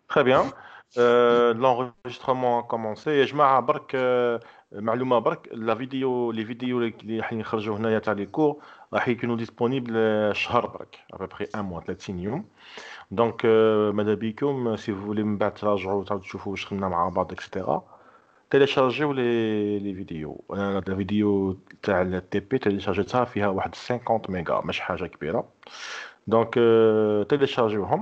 Très bien. L'enregistrement a commencé. جماعة برك معلومة برك les vidéos اللي راح نخرجوا هنايا تاع les cours راح يكونوا disponibles شهر برك à peu près un mois 30 يوم. دونك ماذا بيكم si vous voulez من بعد تراجعوا تعاودوا تشوفوا واش خدمنا مع بعض etc. téléchargez les vidéos. انا la vidéo تاع التي بي téléchargتها فيها واحد 50 ميجا مش حاجة كبيرة. دونك téléchargewهم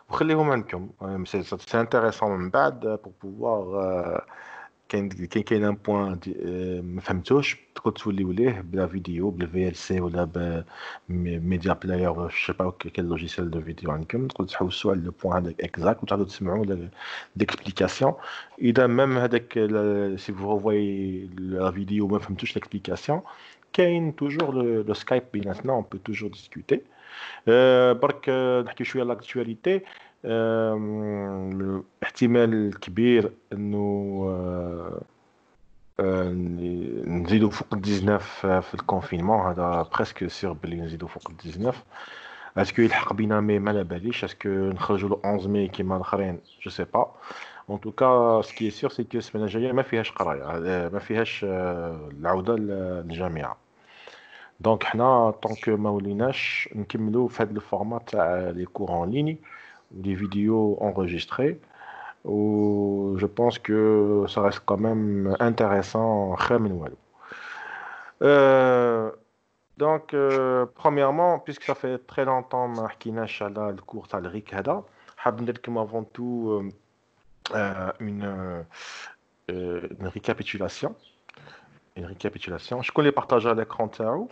وخليهم عندكم. سي انتريسون من بعد بور بوفوار كاين ان بوان ما فهمتوش تقدر توليو ليه بلا فيديو بلا في ال سي ولا بميديا بلاير ولا جو با كيل لوجيسيال دو فيديو عندكم تقدروا تحوسوا على لو بوان هذاك اكزاكت وتعاودوا تسمعوا ليكسبليكاسيون. اذا ميم هذاك سي فو ريفوي لا فيديو ما فهمتوش ليكسبليكاسيون كاين توجور لو سكايب بيناتنا اون بو توجور ديسكوتي. برك نحكي شويه على الاكtualité. احتمال كبير انه نزيدوا فوق 19 في الكونفينمون هذا بريسك سيغ بلي نزيدوا فوق 19. اسكو يلحق بينا مي ما على باليش اسكو نخرجوا له 11 مي كيما الاخرين جو سي با. ان توكا سكي سيغ سي كو السمانه الجايه ما فيهاش قرايه ما فيهاش العوده للجامعه. دونك حنا طونك ما وليناش نكملوا في هذا الفورمات تاع لي كور en ligne des vidéos enregistrées où je pense que ça reste quand même intéressant خير من والو. Euh, donc premièrement puisque ça fait très longtemps ما حكيناش على الكور تاع الريك هذا حاب ندير لكم avant tout une récapitulation. Une récapitulation. شكون اللي بارطاجا l'écran تاعو؟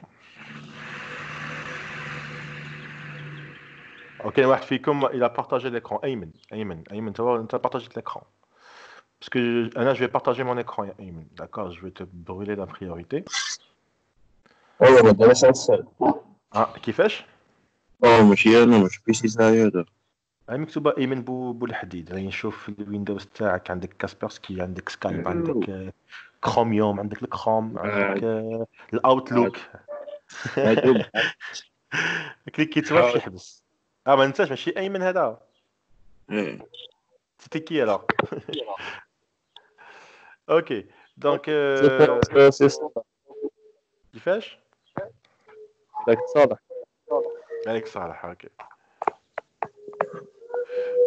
Ok, واحد فيكم il a partagé l'écran. Ayman, tu as partagé l'écran. Parce que Anna, je vais partager mon écran, Ayman. D'accord, je vais te brûler la priorité. والله ما درس السر. كيفاش؟ ماشي انا مش بيسي زي هذا. هاي مكتوبة أيمن بو الحديد. راني نشوف الويندوز تاعك عندك كاسبرسكي عندك سكايب عندك كروميوم عندك الكروم عندك الأوتلوك. عجب. كليكيت ما باش حاول. يحبس. ما ننساش ماشي أيمن هذا. سيتي كي alors. Ok, donc سي صالح. كيفاش؟ داك صالح. عليك صالح. Ok.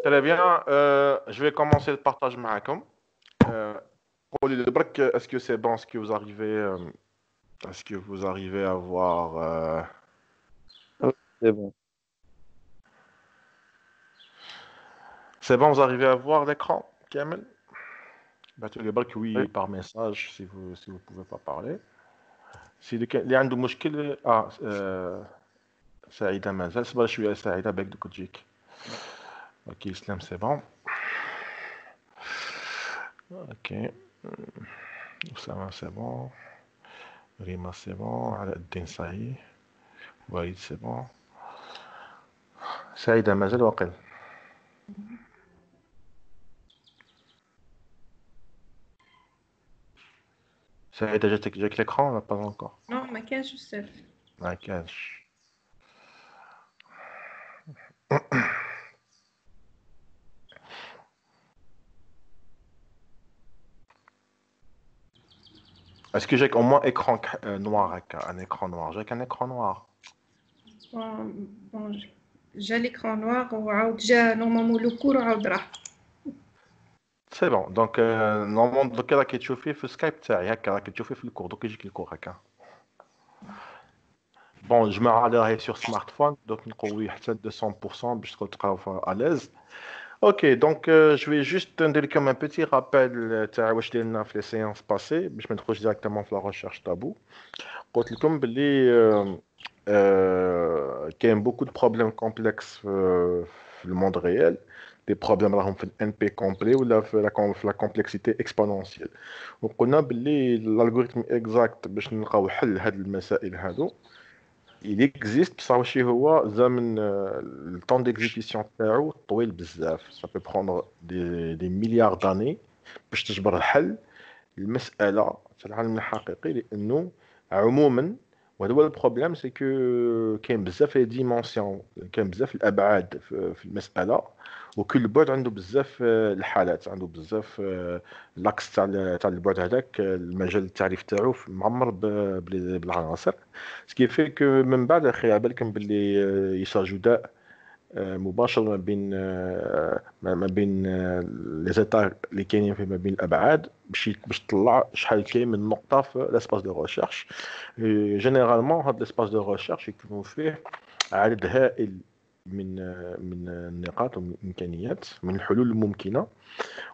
Très bien, je vais commencer le partage معاكم. قولي لي برك est-ce que c'est bon, est-ce que vous arrivez à voir سي بون. c'est bon, vous arrivez à voir l'écran كامل؟ بعتوا لي برك oui par message si vous pouvez pas parler. اللي عنده مشكل سعيدة مازال صبر شوية سعيدة باك دوك تجيك. اوكي اسلام c'est bon. Ok. Oussama c'est bon. Rima c'est bon. Aladdin ça y est. Walid c'est bon. سعيدة مازال واقل. سعيدة جاك l'écran ولا pas encore؟ Non, ما كانش بزاف. ما كانش. Est-ce que j'ai au moins écran noir, un écran noir? J'ai qu'un écran noir. Bon, جا l'écran noir وعاود جا نورمالمون لو كور وعاود راح. C'est bon. Donc normalement دوكا راكي تشوفيه في سكايب تاعي هكا راكي تشوفيه في الكور دوك يجيك الكور هكا. بون جماعة على راهي سور سمارت فون دوك نقوي حتى 200% باش تقدروا تقراو ألاز. Ok, donc je vais juste donner comme un petit rappel تاع واش درنا في les séances passées باش ما ندخلوش directement في la recherche tabou. قلت لكم باللي كاين beaucoup de problèmes complexes في le monde réel. Des problèmes راهم في ال NP complet ولا في la complexité exponentielle. وقلنا باللي l'algorithme exact باش نلقاو حل هاد المسائل هادو il existe بصح ماشي هو زمن le temps d'exécution تاعو طويل بزاف. Ça peut prendre des milliards d'années باش تجبر الحل المسألة تاع العالم الحقيقي لأنه عموما وهذا هو البروبليم، سي كو كاين بزاف لي ديمونسيون، كاين بزاف الابعاد في المساله، وكل بعد عنده بزاف الحالات، عنده بزاف لاكس تاع البعد هذاك، المجال التعريف تاعو معمر بالعناصر، سكي في كو من بعد اخي على بالكم باللي يساجداء مباشر ما بين لي زيتا اللي كاينين في ما بين الابعاد، باش تطلع شحال كاين من نقطه في لاسباس دو ريشيرش. جينيرالمون هاد لاسباس دو ريشيرش يكونوا فيه عدد هائل من النقاط ومن الامكانيات، من الحلول الممكنه،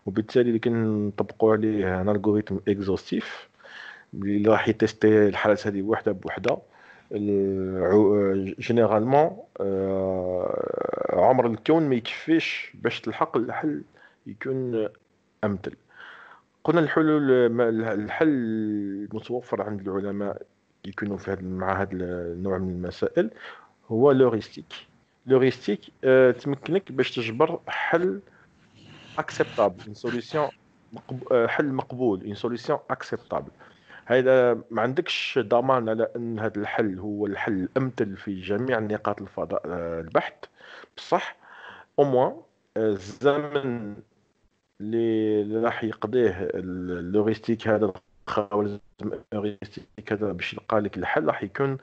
وبالتالي اللي كنطبقوا عليه ان الغوريثم اكزوستيف اللي راح يتيستي الحالات هذه وحده بوحده. جينيرالمون عمر الكون ما يكفيش باش تلحق الحل يكون امثل. قلنا الحل المتوفر عند العلماء يكونوا في مع هذا النوع من المسائل هو لوريستيك. لوريستيك تمكنك باش تجبر حل اكسبتابل، une solution حل مقبول، une solution acceptable. هذا ما عندكش ضمان على ان هذا الحل هو الحل الامثل في جميع نقاط الفضاء البحث، بصح او موان الزمن اللي راح يقضيه اللوغيستيك هذا، الخوارزم اللوغيستيك هذا باش يلقى لك الحل راح يكون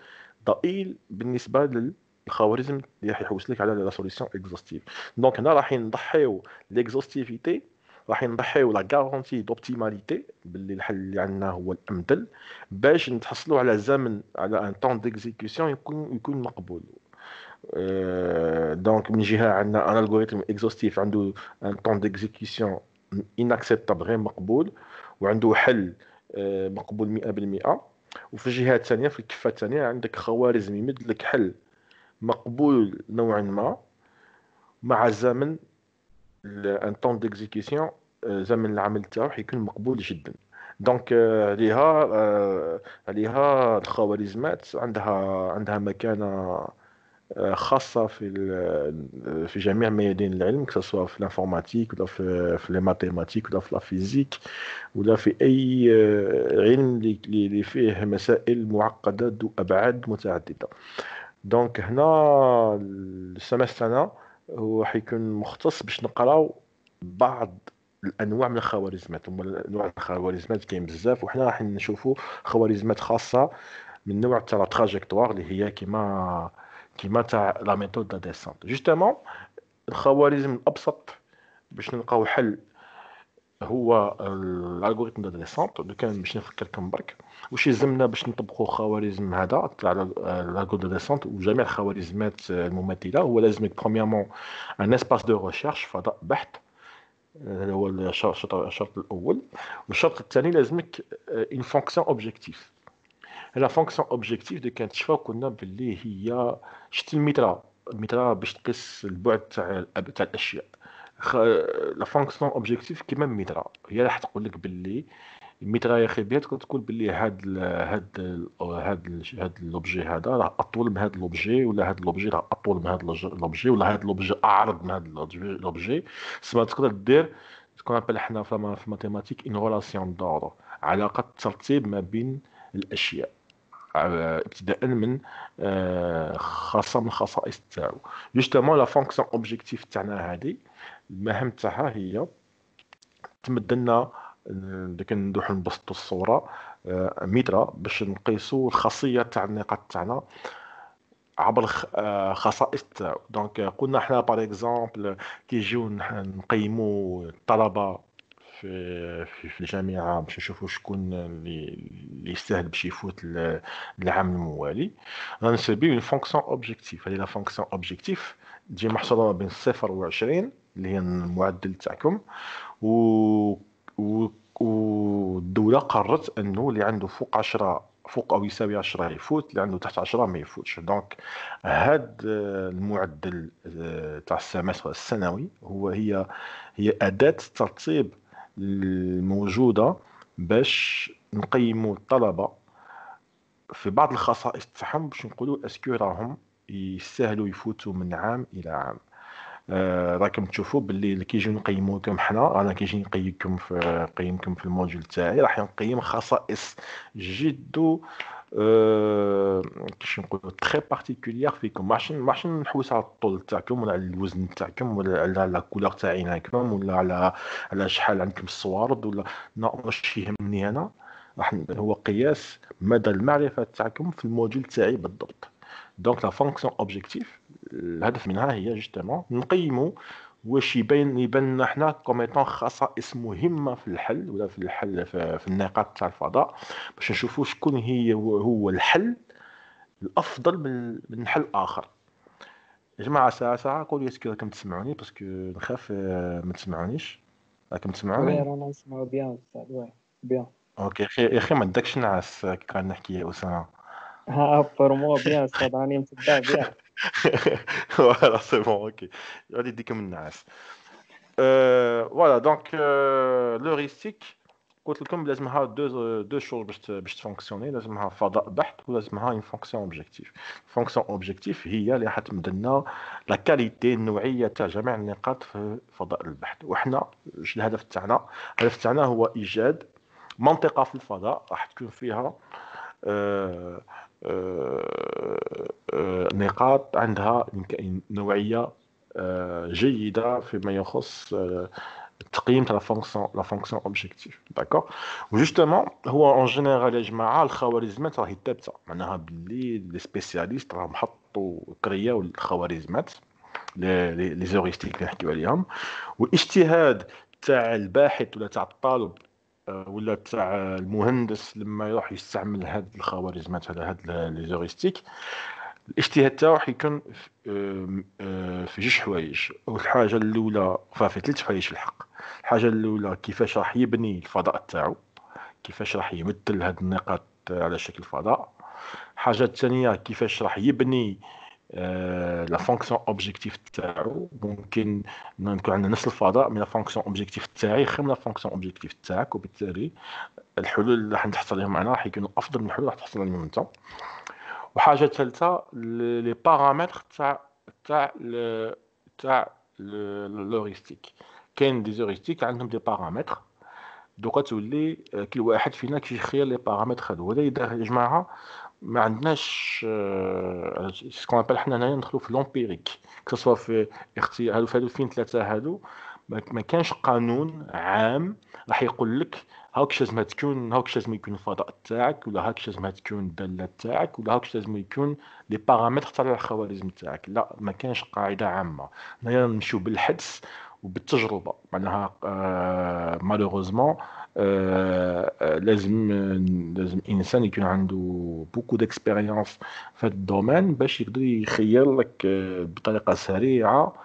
ضئيل بالنسبه للخوارزم اللي راح يحوس لك على لا سوليسيون اكزوستيف. دونك هنا راح نضحيو ليكزوستيفيتي، راح نضحيو لا غارونتي دوبتيماليتي باللي الحل اللي عندنا هو الامثل، باش نتحصلوا على زمن، على ان طون ديكزيكسيون يكون مقبول. دونك من جهه عندنا ان الغوريثم اكزوستيف عنده ان طون ديكزيكسيون اناكسبتابل غير مقبول، وعنده حل مقبول 100%. وفي الجهه الثانيه، في الكفه الثانيه، عندك خوارزم يمد لك حل مقبول نوعا ما مع زمن ان طون ديكزيكسيون، زمن العمل تاعو حيكون مقبول جدا. دونك عليها الخوارزمات عندها مكانه خاصة في جميع ميادين العلم، سواء في الانفورماتيك ولا في لي ماتيماتيك ولا في لا فيزيك ولا في أي علم اللي فيه مسائل معقدة ذو أبعاد متعددة. دونك هنا السمستر هنا هو حيكون مختص باش نقراو بعض الانواع من الخوارزمات. هما انواع الخوارزمات كاين بزاف، وحنا راح نشوفوا خوارزمات خاصة من نوع تاع لا تراجيكتوار اللي هي كيما تاع لا ميثود دا ديسونت. جوستومون الخوارزم الابسط باش نلقاو حل هو الالغوريثم دا ديسونت. دو كان باش نفكركم برك واش يلزمنا باش نطبقوا خوارزم هذا تاع الالغوريثم دا ديسونت وجميع الخوارزمات المماثله. هو لازمك برومييرمون ان اسباس دو ريشيرش، فضاء بحث، هذا هو الشرط الاول. والشرط الثاني لازمك اون فونكسيون اوبجيكتيف. لا فونكسيون اوبجيكتيف دو كانت شفاو كنا باللي هي شتي المترا باش تقيس البعد تاع الاشياء. لا فونكسيون اوبجيكتيف كيما المترا هي راح تقول لك باللي المترا يا اخي بها تقول باللي هاد لوبجي هذا راه اطول من هاد لوبجي، ولا هاد لوبجي راه اطول من هاد لوبجي، ولا هاد لوبجي اعرض من هاد لوبجي. سما تقدر دير تكون ابل حنا في ماتيماتيك ان ريلاسيون دوردر، علاقه ترتيب ما بين الاشياء، ابتداء من خاصه من الخصائص تاعو. جوستومون لا فونكسيون اوبجيكتيف تاعنا هذه المهام تاعها هي تمد لنا ديك ندوحو نبسطو الصوره مترا باش نقيسو الخاصيه تاع النقاط تاعنا عبر خصائص تاعو. دونك قلنا حنا باغ اكزومبل كيجيو نقيمو الطلبه في الجامعه باش نشوفوا شكون اللي يستاهل باش يفوت العام الموالي، غنسبيو اون فونكسيون اوبجيكتيف. هذه لا فونكسيون اوبجيكتيف تجي محصوره ما بين 0 و 20 اللي هي المعدل تاعكم، و والدوله قررت انه اللي عنده فوق 10 فوق او يساوي 10 يفوت، اللي عنده تحت 10 ما يفوتش. دونك هاد المعدل تاع السمستر السنوي هي اداه ترتيب الموجودة باش نقيموا الطلبة في بعض الخصائص تاعهم، باش نقولوا اسكو راهم يستاهلوا يفوتوا من عام إلى عام. راكم تشوفوا باللي اللي كيجيو نقيموكم حنا، انا كيجي نقيمكم في الموديول تاعي، راح نقيم خصائص جد كيفاش نقولوا تري بارتيكولير فيكم. ما عرفتش نحوس على الطول تاعكم ولا على الوزن تاعكم ولا على لا كولور تاع عينيكم ولا على شحال عندكم الصوارد ولا ماشي يهمني انا. هو قياس مدى المعرفه تاعكم في الموديول تاعي بالضبط. دونك لا فونكسيون اوبجيكتيف الهدف منها هي جوستومون نقيموا واش يبان لنا حنا كوم ايطون خصائص مهمه في الحل ولا في الحل في النقاط تاع الفضاء، باش نشوفوا شكون هو الحل الافضل من حل اخر. يا جماعه ساعه قولوا اسكو راكم تسمعوني، باسكو نخاف ما تسمعونيش. راكم وي تسمعوني؟ رانا نسمعو بيان أستاذ، وي بيان. اوكي يا اخي ما داكش نعس كي قاعد نحكي يا اسامه. ها بور موا بيان أستاذ، راني متبع بيان. فوالا سي بون اوكي، غادي يديكم النعاس. فوالا دونك لوغيستيك قلت لكم لازمها دو شوز باش تفونكسيوني، لازمها فضاء بحت ولازمها اون فونكسيون اوبجيكتيف. فونكسيون اوبجيكتيف هي اللي حتمد لنا لا كاليتي النوعيه تاع جميع النقاط في فضاء البحث. وحنا واش الهدف تاعنا؟ الهدف تاعنا هو ايجاد منطقه في الفضاء راح تكون فيها آه، نقاط عندها نوعيه جيده فيما يخص التقييم تاع لا فونكسيون اوبجيكتيف. داكور. وجوستومون هو اون جينيرال يا جماعه الخوارزميات راهي ثابته، معناها باللي لي سبيسياليست راهم حطوا كرياو الخوارزميات لي زوريستيك اللي نحكيو عليهم. والاجتهاد تاع الباحث ولا تاع الطالب ولا تاع المهندس لما يروح يستعمل هاد الخوارزميات هاد لي زوريستيك، الاجتهاد تاعو حيكون في جوج حوايج. الحاجه الاولى في ثلاث حوايج في الحق. الحاجه الاولى كيفاش راح يبني الفضاء تاعو، كيفاش راح يمثل هاد النقاط على شكل فضاء. الحاجه الثانيه كيفاش راح يبني لا فونكسيون اوبجيكتيف تاعو. ممكن نكون عندنا نفس الفضاء من لا فونكسيون اوبجيكتيف تاعي خير من لا فونكسيون اوبجيكتيف تاعك، وبالتالي الحلول اللي راح نحصل عليهم انا راح يكونوا افضل من الحلول اللي راح تحصل عليهم انت. وحاجه ثالثه لي بارامتر تاع لوغيستيك. كاين دي زوريستيك عندهم دي بارامتر، دوكا تولي كل واحد فينا كيخير لي بارامتر هادو. ولا يا جماعه ما عندناش سكون ابل حنا هنايا ندخلوا في لومبيريك كسوا في اختيار هادو فين ثلاثه هادو. ما كانش قانون عام راح يقول لك هاكش لازم تكون، هاكش لازم يكون الفضاء تاعك، ولا هاكش لازم تكون الداله تاعك، ولا هاكش لازم يكون لي بارامتر تاع الخوارزم تاعك. لا، ما كانش قاعده عامه. هنايا نمشيو بالحدس وبالتجربه. معناها مالوغوزمون لازم انسان يكون عنده بوكو ديكسبيريونس في هذا الدومين باش يقدر يخير لك بطريقه سريعه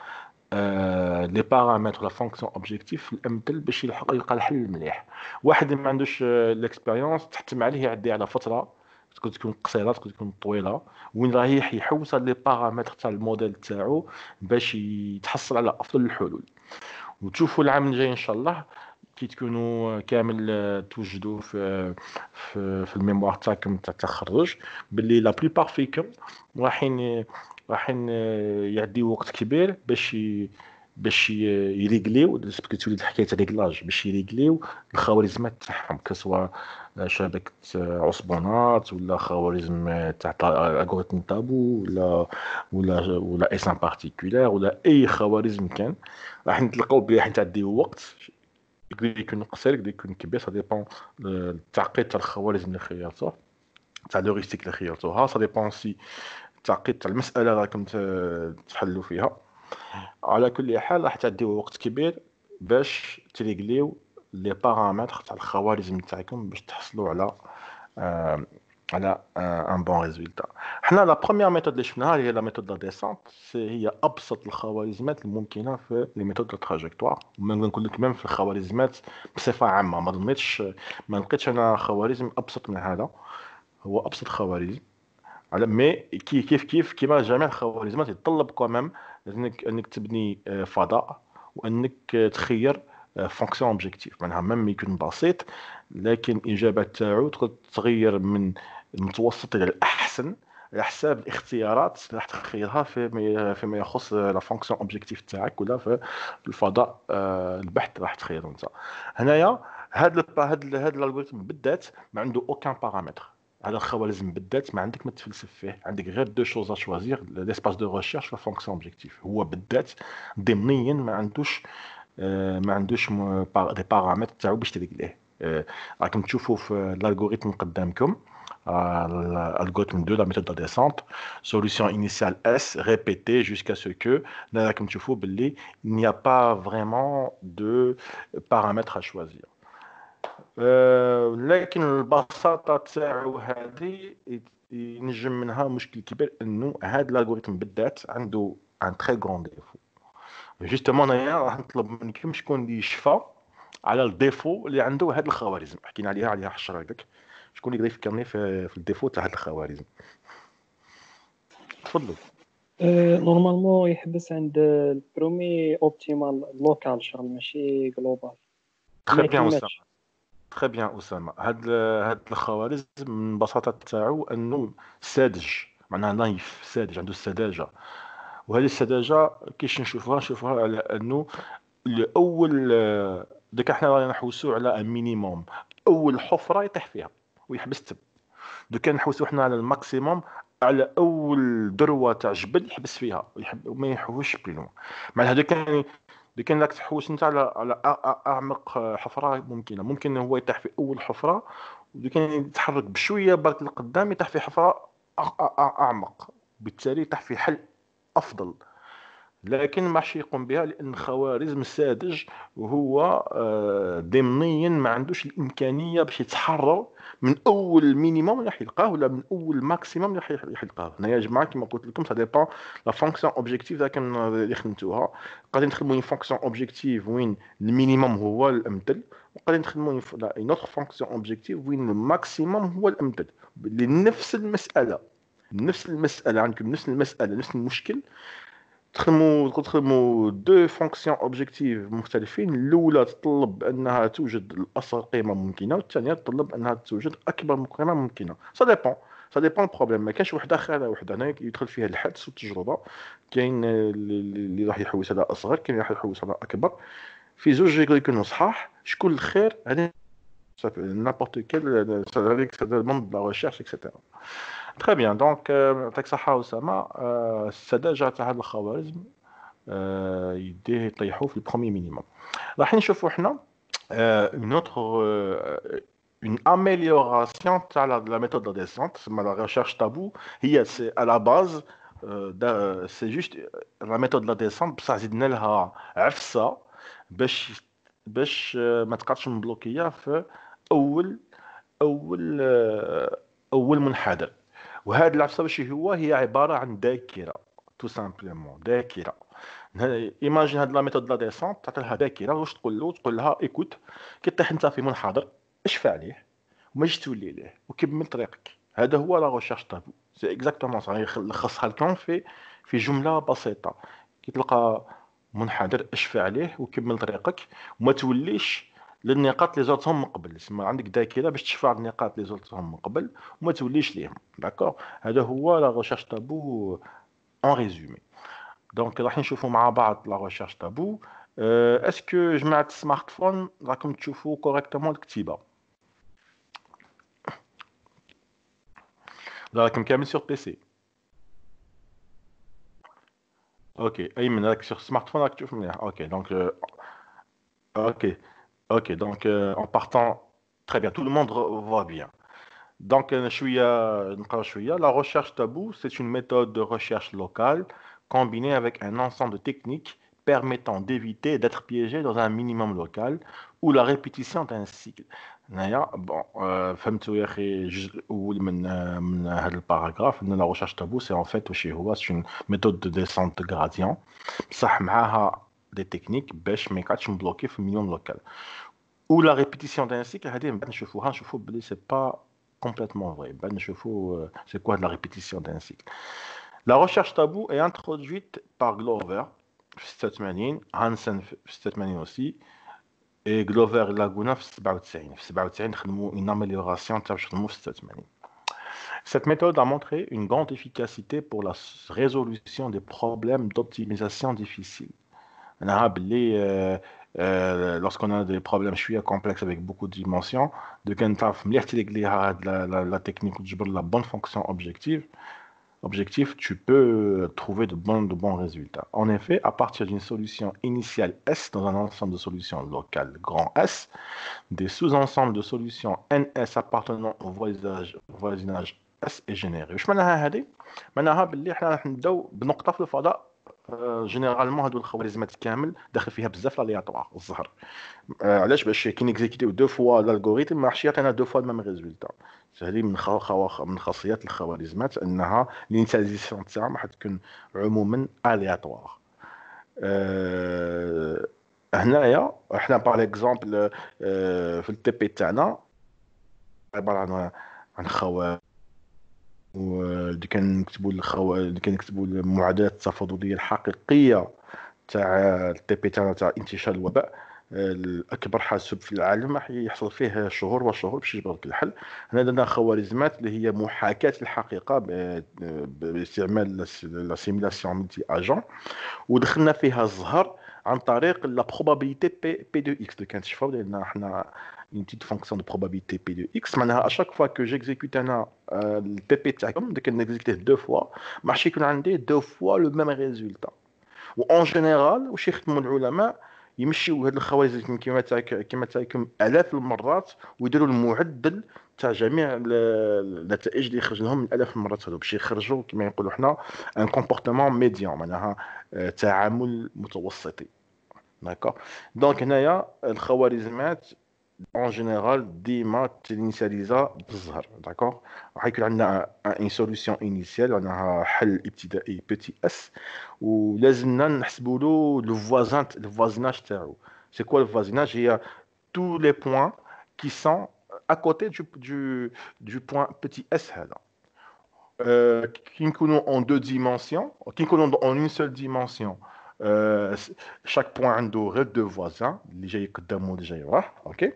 لي بارامتر لا فونكسيون اوبجيكتيف الامثل باش يلقى الحل المليح. واحد اللي ما عندوش الاكسبيريونس تحتم عليه يعدي على فتره تكون قصيره تكون طويله وين راه يحوس على لي بارامتر تاع الموديل تاعو باش يتحصل على افضل الحلول. وتشوفوا العام الجاي ان شاء الله كي تكونوا كامل توجدوا في الميموار تاعكم تاع التخرج باللي لا بليبار فيكم راحين يعدي وقت كبير باش يريغليو باسكو تولي الحكايه تاع ريغلاج باش يريغليو الخوارزمات تاعهم كسوا شبكه عصبونات ولا خوارزم تاع الغوريثم تابو ولا اس ان بارتيكولير ولا اي خوارزم كان. راح نتلقاو بلي راح تعديو وقت يقدر يكون قصير يقدر يكون كبير. سا ديبون التعقيد تاع الخوارزم اللي خيرتوه تاع لوغيستيك اللي خيرتوها. سا ديبون سي التعقيد تاع المساله راكم تحلوا فيها. على كل حال راح تعديو وقت كبير باش تريغليو لي بارامتر تاع الخوارزم تاعكم باش تحصلوا على ان بون ريزولتا. حنا لا بروميير ميثود اللي شفناها هي لا ميثود لا ديسونت. هي ابسط الخوارزمات الممكنه في لي ميثود دو تراجيكتوار. نقول لك ميم في الخوارزمات بصفه عامه ما لقيتش انا خوارزم ابسط من هذا. هو ابسط خوارزم على مي كيف كيما جميع الخوارزمات يتطلب كمان انك تبني فضاء وانك تخير فونكسيون اوبجيكتيف. معناها ميم يكون بسيط لكن الاجابه تاعو تقدر تغير من المتوسط الى الاحسن على حساب الاختيارات اللي راح تخيرها فيما يخص لا فونكسيون اوبجيكتيف تاعك ولا في الفضاء. البحث راح تخيره انت. هنايا هاد الالغوريثم بالذات ما عنده اوكان بارامتر. هذا الخوارزم بالذات ما عندك ما تفلسف فيه، عندك غير دو شوز ا شوازير، ليسباس دو ريشيرش لا فونكسيون اوبجيكتيف. هو بالذات ضمنيا ما عندوش دي بارامتر تاعو باش تريكليه. راكم تشوفوا في الالغوريثم قدامكم، l'algorithme de la méthode de descente, solution initiale S répétée jusqu'à ce que là, comme tu vois, il n'y a pas vraiment de paramètres à choisir. لكن البساطة تاعو هذه ينجم منها مشكل كبير، انه هذا الالغوريثم بالذات عنده ان تري غران ديفو. جوستومون هنايا راح نطلب منكم شكون اللي يشفى على الديفو اللي عنده هذه الخوارزم. حكينا عليها حشره هكاك. شكون يقدر يفكرني في الديفو تاع هذه الخوارزم؟ تفضلوا. نورمالمون يحبس عند البرومي اوبتيمال لوكال شغل ماشي جلوبال. تري بيان اسامه، تري بيان اسامه. هاد الخوارزم من البساطه تاعو انه ساذج، معناها نايف ساذج، عنده السذاجه. وهذه السذاجه كيش نشوفوها على انه الاول ديك احنا رانا نحوسوا على مينيموم، اول حفره يطيح فيها ويحبس تب. دو كان نحوسوا حنا على الماكسيموم، على اول ذروه تاع جبل يحبس فيها وما يحوش بلون. مع هذا كان راك تحوس انت على اعمق حفره ممكنه. ممكن هو يطيح في اول حفره، ودو كان يتحرك بشويه برك لقدام يطيح في حفره اعمق، بالتالي يطيح في حل افضل. لكن ما حش يقوم بها لان الخوارزم ساذج، وهو ضمنيا ما عندوش الامكانيه باش يتحرر من اول مينيموم اللي يلقاه ولا من اول ماكسيموم اللي يلقاه. هنا يا جماعه كما قلت لكم سا ديبون لا فونكسيون اوبجيكتيف اللي خدمتوها. قادرين نخدموا فونكسيون اوبجيكتيف وين المينيموم هو الامثل، وقادرين نخدموا اون اوتر فونكسيون اوبجيكتيف وين الماكسيموم هو الامثل لنفس المساله. عندكم نفس المساله نفس المشكل، تخدموا دو فونكسيون اوبجيكتيف مختلفين. الاولى تطلب انها توجد الاصغر قيمه ممكنه، والثانيه تطلب انها توجد اكبر قيمه ممكنه. سا ديبون البروبليم. ما كاينش وحده خير على وحده. هنا يدخل فيها الحدس والتجربه. كاين اللي راح يحوس على اصغر، كاين اللي راح يحوس على اكبر. في زوج يقدر يكونوا صحاح. شكون الخير؟ هذه n'importe quel ça demande de la recherche etc. Très bien. Donc يعطيك الصحة أسامة. السذاجة تاع هاد الخوارزم يديه يطيحوا في البرومي مينيموم. راح نشوفوا حنا une amélioration تاع la méthode de descente تسمى la recherche tabou. هي à la base c'est juste la méthode de descente، بصح زدنا لها عفسة باش ما تبقاش مبلوكيه في اول منحدر. وهذا العفسه واش هي عباره عن ذاكره، تو سامبلومون ذاكره. ايماجين هاد لا ميثود لا ديسونت تعطي لها ذاكره. واش تقول لها ايكوت، كي طيح انت في منحدر اشفع عليه وما تجيش تولي ليه وكمل طريقك. هذا هو لا ريشيرش تابو. سي اكزاكتومون صا. يلخصها لكم في جمله بسيطه. كي تلقى منحدر اشفع عليه وكمل طريقك وما توليش للنقاط اللي زرتهم من قبل. يسمى عندك ذاكره باش تشفع النقاط اللي زرتهم من قبل وما توليش ليهم. داكور. هذا هو لا ريشيرش تابو en résumé. دونك راح نشوفوا مع بعض لا ريشيرش تابو. اسكو جماعه السمارت فون راكم تشوفوا كوريكتومون الكتيبه؟ راكم كامل سور بي سي؟ اوكي. ايمن راك سور سمارت فون راك تشوف مليح. اوكي دونك ok donc en partant très bien, tout le monde voit bien. Donc la recherche tabou, c'est une méthode de recherche locale combinée avec un ensemble de techniques permettant d'éviter d'être piégé dans un minimum local ou la répétition d'un cycle. Bon, فهمتوا يا اخي الجزء الاول من هذا الباراغراف ان la recherche tabou c'est en fait c'est une méthode de descente gradient بصح معاها des techniques باش ما يقعدش مبلوكي في المينيموم لوكال. ou la répétition d'un cycle هذه من بعد نشوفوا بلي c'est pas complètement vrai. بعد نشوفوا c'est quoi de la répétition d'un cycle. La recherche tabou est introduite par Glover في 86, Hansen في 86 aussi, et Glover et Laguna في 97. في 97 خدموا une amélioration تاع باش خدموا في 86. Cette méthode a montré une grande efficacité pour la résolution des problèmes d'optimisation difficiles. Lorsqu'on a des problèmes complexes avec beaucoup de dimensions, la technique de la bonne fonction objectif, tu peux trouver de bons résultats. En effet, à partir d'une solution initiale S dans un ensemble de solutions locales grand S, des sous-ensembles de solutions NS appartenant au voisinage S est généré. واش معناها هذه؟ معناها باللي احنا راح نبداو بنقطة في الفضاء. جينيرالمون هذو الخوارزميات كامل داخل فيها بزاف الالياتوار الزهر. علاش؟ باش كي نيكزيكيتيو دو فوا الالغوريثم ما راحش يعطينا دو فوا الميم ريزولتا. هذه من خاصيات الخوارزميات انها الانيشاليزاسيون تاعها راح تكون عموما الياتوار. هنايا احنا باغ اكزومبل في التي بي تاعنا عباره عن خوارزم اللي كنكتبوا المعادلات التفاضليه الحقيقيه تاع التي بي تاع انتشار الوباء الاكبر حاسب في العالم راح يحصل فيه شهور وشهور باش يجبر لك الحل. هنا درنا خوارزمات اللي هي محاكاه الحقيقه باستعمال لا سيميلاسيون ملتي اجون، ودخلنا فيها الزهر عن طريق لا بروبابيليتي بي دو اكس اللي كنتشوفوا لان احنا une petite fonction de probabilité P de X. معناها à chaque fois que j'exécute انا البي بي تاعكم ديك نيكزيكوتيه دو فوا ما راحش يكون عندي دو فوا لو ميم ريزولتا. وان جينيرال واش يخدموا العلماء يمشيو هاد الخوارزم كيما تاعكم الاف المرات ويديروا المعدل تاع جميع النتائج اللي يخرج لهم من الاف المرات هذو باش يخرجوا كما يقولوا حنا ان كومبورتمون ميديان، معناها تعامل متوسطي. داكور. دونك هنايا الخوارزمات en général ديما تينيسياليزا بالزهر. داكور. راح يكون عندنا ان سوليوشن انيسيال، عندنا حل ابتدائي بيتي اس، ولازمنا نحسبوا له لو فوازيناج تاعو. سي كوا لو فوازيناج؟ هي tous les points qui sont à côté du point petit s هذا. qui نكونوا en deux dimensions، qui نكونوا en une seule dimension. chaque point عنده غير deux voisins اللي جاي قدامه واللي جاي وراه. اوكي.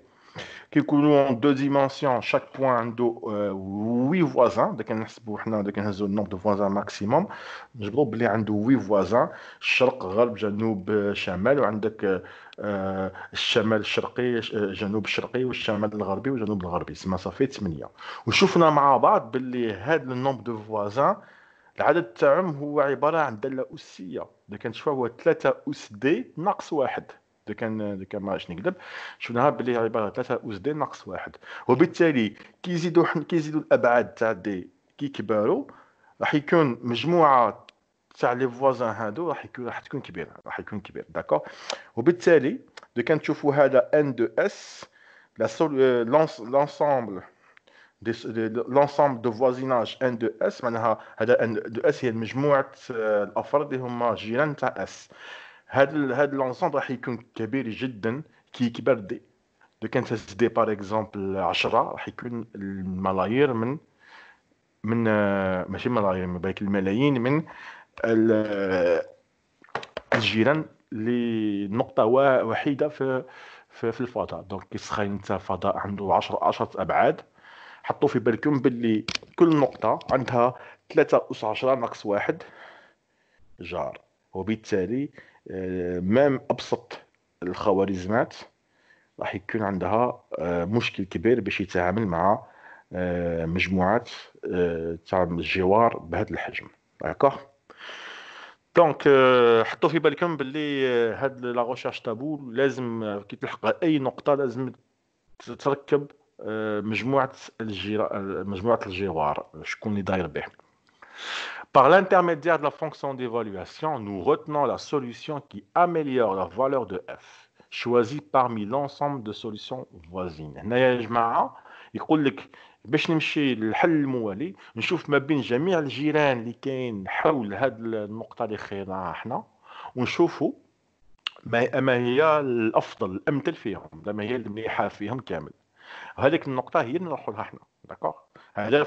Qui coulent en deux dimensions, chaque point de 8 voisins. Dès qu'on a le nombre de voisins maximum, je vois qu'il y a 8 voisins. الشرق غرب جنوب شمال، وعندك الشمال الشرقي جنوب الشرقي والشمال الغربي والجنوب الغربي، صافي 8. وشوفنا مع بعض باللي هذا النومبر دو فوازان العدد تاعهم هو عباره عن داله اسيه. اذا كنتشوف هو 3 اس دي ناقص 1. دو كان ما عادش نكذب، شفناها باللي عباره 3 اس دي ناقص 1. وبالتالي كيزيدوا الابعاد تاع دي كي كباروا راح يكون مجموعه تاع لي فوازان هادو راح تكون كبير. داكور. وبالتالي دو كان تشوفوا هذا ان دو اس l'ensemble de voisinage n de s، معناها هذا n de s هي مجموعه الافراد اللي هما جيران تاع اس. هذا لونسومبل راح يكون كبير جدا كي يكبر دي. دو كان تهز دي باغ اكزومبل 10 راح يكون الملايير من ماشي ملايير، من بالك الملايين من الجيران لنقطه وحيده في الفضاء. دونك كيسخاي انت فضاء عنده 10 ابعاد، حطوا في بالكم باللي كل نقطه عندها 3 أس 10 ناقص 1 جار. وبالتالي مام ابسط الخوارزمات راح يكون عندها مشكل كبير باش يتعامل مع مجموعات تاع الجوار بهذا الحجم. داكوغ. دونك حطوا في بالكم باللي هاد لا ريشيرش تابو لازم كي تلحق اي نقطه لازم تركب مجموعه الجوار شكون اللي داير به. Par l'intermédiaire de la fonction d'évaluation, nous retenons la solution qui améliore la valeur de f, choisie parmi l'ensemble de solutions voisines. هنا يا جماعة يقول لك باش نمشي للحل الموالي نشوف ما بين جميع الجيران اللي كاين حول هذه النقطة اللي خيرناها احنا، ونشوفوا ما هي الأفضل الأمثل فيهم، ما هي المليحة فيهم كامل. هذيك النقطة هي اللي نروحوا لها احنا. داكوغ. هذه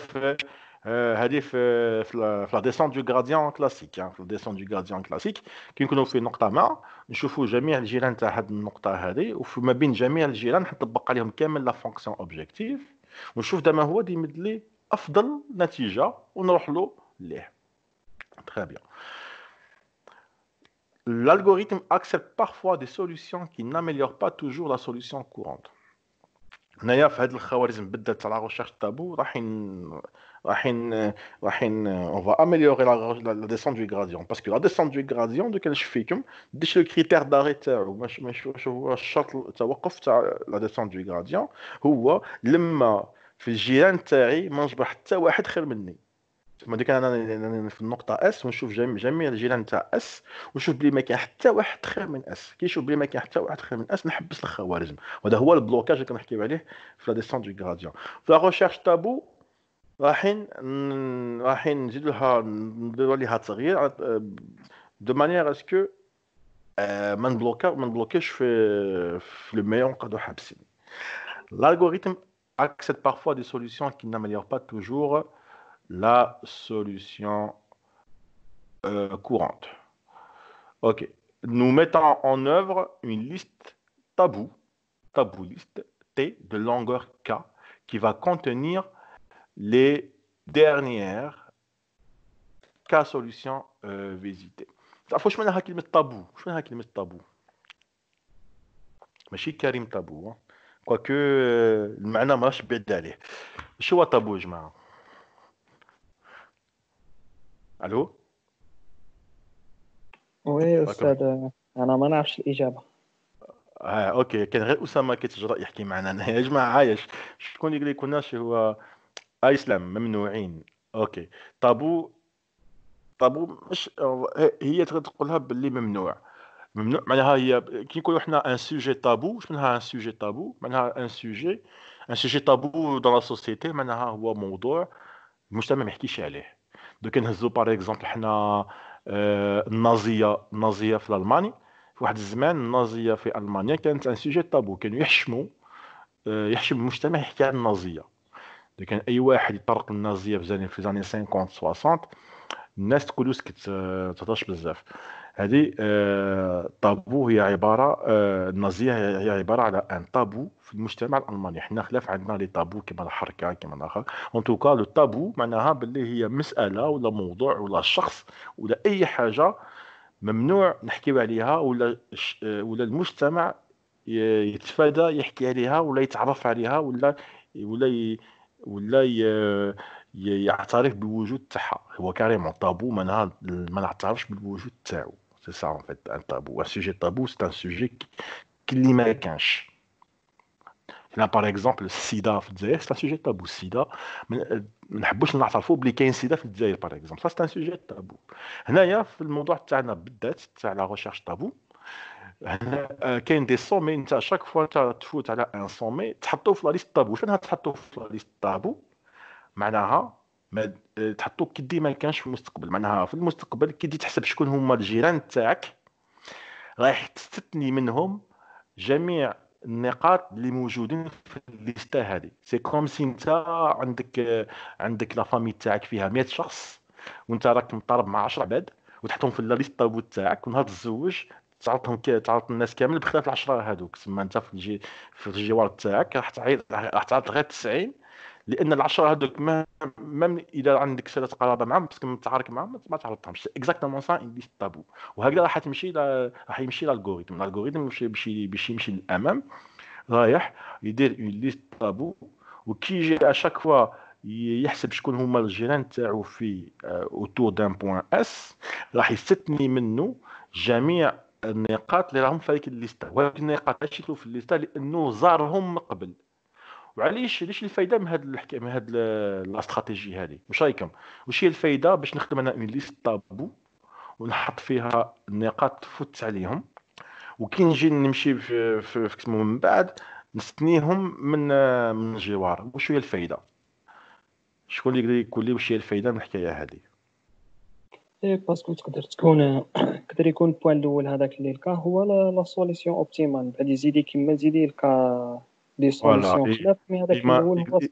في لا ديسونت دو غراديان كلاسيك. في لا ديسونت دو غراديان كلاسيك كي نكونوا في نقطه ما نشوفوا جميع الجيران تاع هذه النقطه هذه، وفي ما بين جميع الجيران نطبق عليهم كامل لا فونكسيون اوبجيكتيف، ونشوف دابا هو يمد لي افضل نتيجه ونروح له ليه. Très bien. L'algorithme accepte parfois des solutions qui n'améliorent pas toujours la solution courante. هنايا في هذه الخوارزم بالذات تاع لا ريشيرش تابو راحين on va améliorer la descente du gradient parce que la descente du gradient دو كنشوف فيكم ديش لو كريتير داري تاعو مش هو الشرط التوقف تاع لا descente du gradient هو لما في الجيران تاعي ما نصبح حتى واحد خير مني. تما ديك انا في النقطه اس ونشوف جميع الجيران تاع اس ونشوف بلي ما كاين حتى واحد خير من اس. كي نشوف بلي ما كاين حتى واحد خير من اس نحبس الخوارزم. وهذا هو البلوكاج اللي كنحكيو عليه في لا ديسونت دو غراديون. في لا ريشيرش تابو راحين نديروا ليها تغيير دو مانيير اسكو ما نبلوكاش في لو ميون نقعدوا حابسين. L'algorithme accepte parfois des solutions qui n'améliorent pas toujours la solution courante. Ok. Nous mettons en œuvre une liste tabou liste T de longueur K qui va contenir les dernières K solutions visitées. تعرفوا شو معناها كلمة طابو؟ شو معناها كلمة طابو؟ ماشي كريم طابو كواكو المعنى ماش بعيد عليه. شو هو طابو يا جماعة؟ الو؟ وي استاذ انا ما نعرفش الاجابه. اوكي كان غير اسامه كيتجرأ يحكي معنا يا جماعه عايش شكون يقول لك الناس هو اسلام ممنوعين. اوكي طابو مش هي تقولها باللي ممنوع معناها هي كي نقولوا حنا ان سوجي طابو. واش معناها ان سوجي طابو؟ معناها ان سوجي طابو دون لا سوسيتي معناها هو موضوع المجتمع ما يحكيش عليه. دوك نهزو باغ اكزومبل حنا النازيه في المانيا في واحد الزمان النازيه في المانيا كانت ان سوجي طابو. كانوا يحشم المجتمع يحكي على النازيه. كان اي واحد يطرق للنازيه في زاني 50 60 الناس تقول اسكت تهضرش بزاف. هذه طابو هي عباره النازيه هي عباره على ان طابو في المجتمع الالماني. حنا خلاف عندنا لي طابو كما الحركه كما الاخر. ان توكا لو طابو معناها باللي هي مساله ولا موضوع ولا شخص ولا اي حاجه ممنوع نحكيو عليها ولا المجتمع يتفادى يحكي عليها ولا يتعرف عليها ولا ولا يعترف بالوجود تاعها. هو كاريمون طابو معناها ما نعترفش بالوجود تاعو. سي سا ان فيت ان طابو. ان سوجي طابو سي ان سوجي اللي ما كانش. هنا باغ اكزومبل السيدا في الجزائر سي ان سوجي طابو. السيدا ما نحبوش نعترفوا بلي كاين سيدا في الجزائر باغ اكزومبل سي ان سوجي طابو. هنايا في الموضوع تاعنا بالذات تاع لا ريشيرش طابو هنا كاين دي سومي. انت شاك فوا انت تفوت على ان سومي تحطوه في لا ليست طابو. شنو تحطوه في لا ليست طابو؟ معناها ما تحطو كدي ما كانش في المستقبل. معناها في المستقبل كي تجي تحسب شكون هما الجيران تاعك رايح تستثني منهم جميع النقاط اللي موجودين في الليسته هذه. سي كوم سي انت عندك لا فامي تاعك فيها 100 شخص وانت راك مطالب مع 10 عباد وتحطهم في لا ليست طابو تاعك ونهار تتزوج تعرض الناس كامل بخلاف العشرة هذوك. تسمى انت في الجوار تاعك راح تعرض غير 90 لان العشرة هذوك ما اذا عندك صله قرابه معهم باسكو متعارك معهم ما تعرضهمش. اكزاكتومون سا ان ليست طابو. وهكذا راح يمشي الالغوريثم باش يمشي للامام رايح يدير اون ليست طابو. وكي يجي اشاك فوا يحسب شكون هما الجيران تاعو في اوتور دان بوين اس راح يستثني منه جميع النقاط اللي راهم في هذيك الليسته. وهذيك النقاط علاش يدخلوا في الليسته؟ لانه زارهم من قبل. وعلاش الفايده من هذا الحكايه من هذه الاستراتيجي هذه؟ واش رايكم؟ واش هي الفايده باش نخدم انا اون ليست طابو ونحط فيها النقاط تفوت عليهم وكي نجي نمشي في كسمو من بعد نستنيهم من الجوار؟ واش هي الفايده؟ شكون اللي يقدر يقول لي واش هي الفايده من الحكايه هذه؟ باسكو تقدر يكون البوان الاول هذاك اللي لقاه هو لا سوليسيون اوبتيمال. بعد يزيدي كيما يزيدي لقى دي سوليسيون خلاف مي هذاك الاول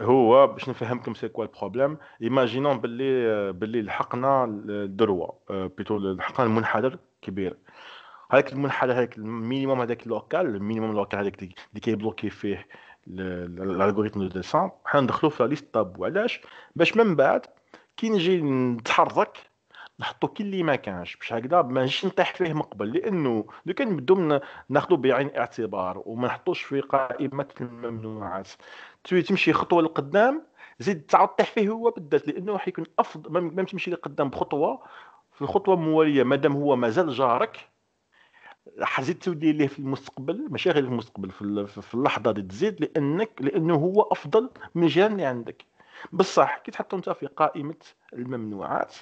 هو باش نفهمكم سي كوا البروبليم. ايماجينون باللي لحقنا الذروه بيتو لحقنا المنحدر كبير. هذاك المنحدر هذاك المينيموم هذاك اللوكال هذاك اللي كيبلوكي فيه الالغوريثم دو ديسان حندخلو في لا ليست طابو. علاش؟ باش من بعد كي نجي نتحرك نحطو كي اللي ما كانش، باش هكذا ما نجيش نطيح فيه من قبل. لانه لو كان نبدو ناخذو بعين الاعتبار وما نحطوش في قائمه الممنوعات، تمشي خطوه لقدام زيد تعاود طيح فيه هو بالذات، لانه راح يكون افضل ما تمشي لقدام بخطوه في الخطوه المواليه مادام هو مازال جارك، راح تزيد تولي ليه في المستقبل، ماشي غير في المستقبل، في اللحظه دي تزيد، لانه هو افضل من الجيران اللي عندك. بصح كي تحطو انت في قائمه الممنوعات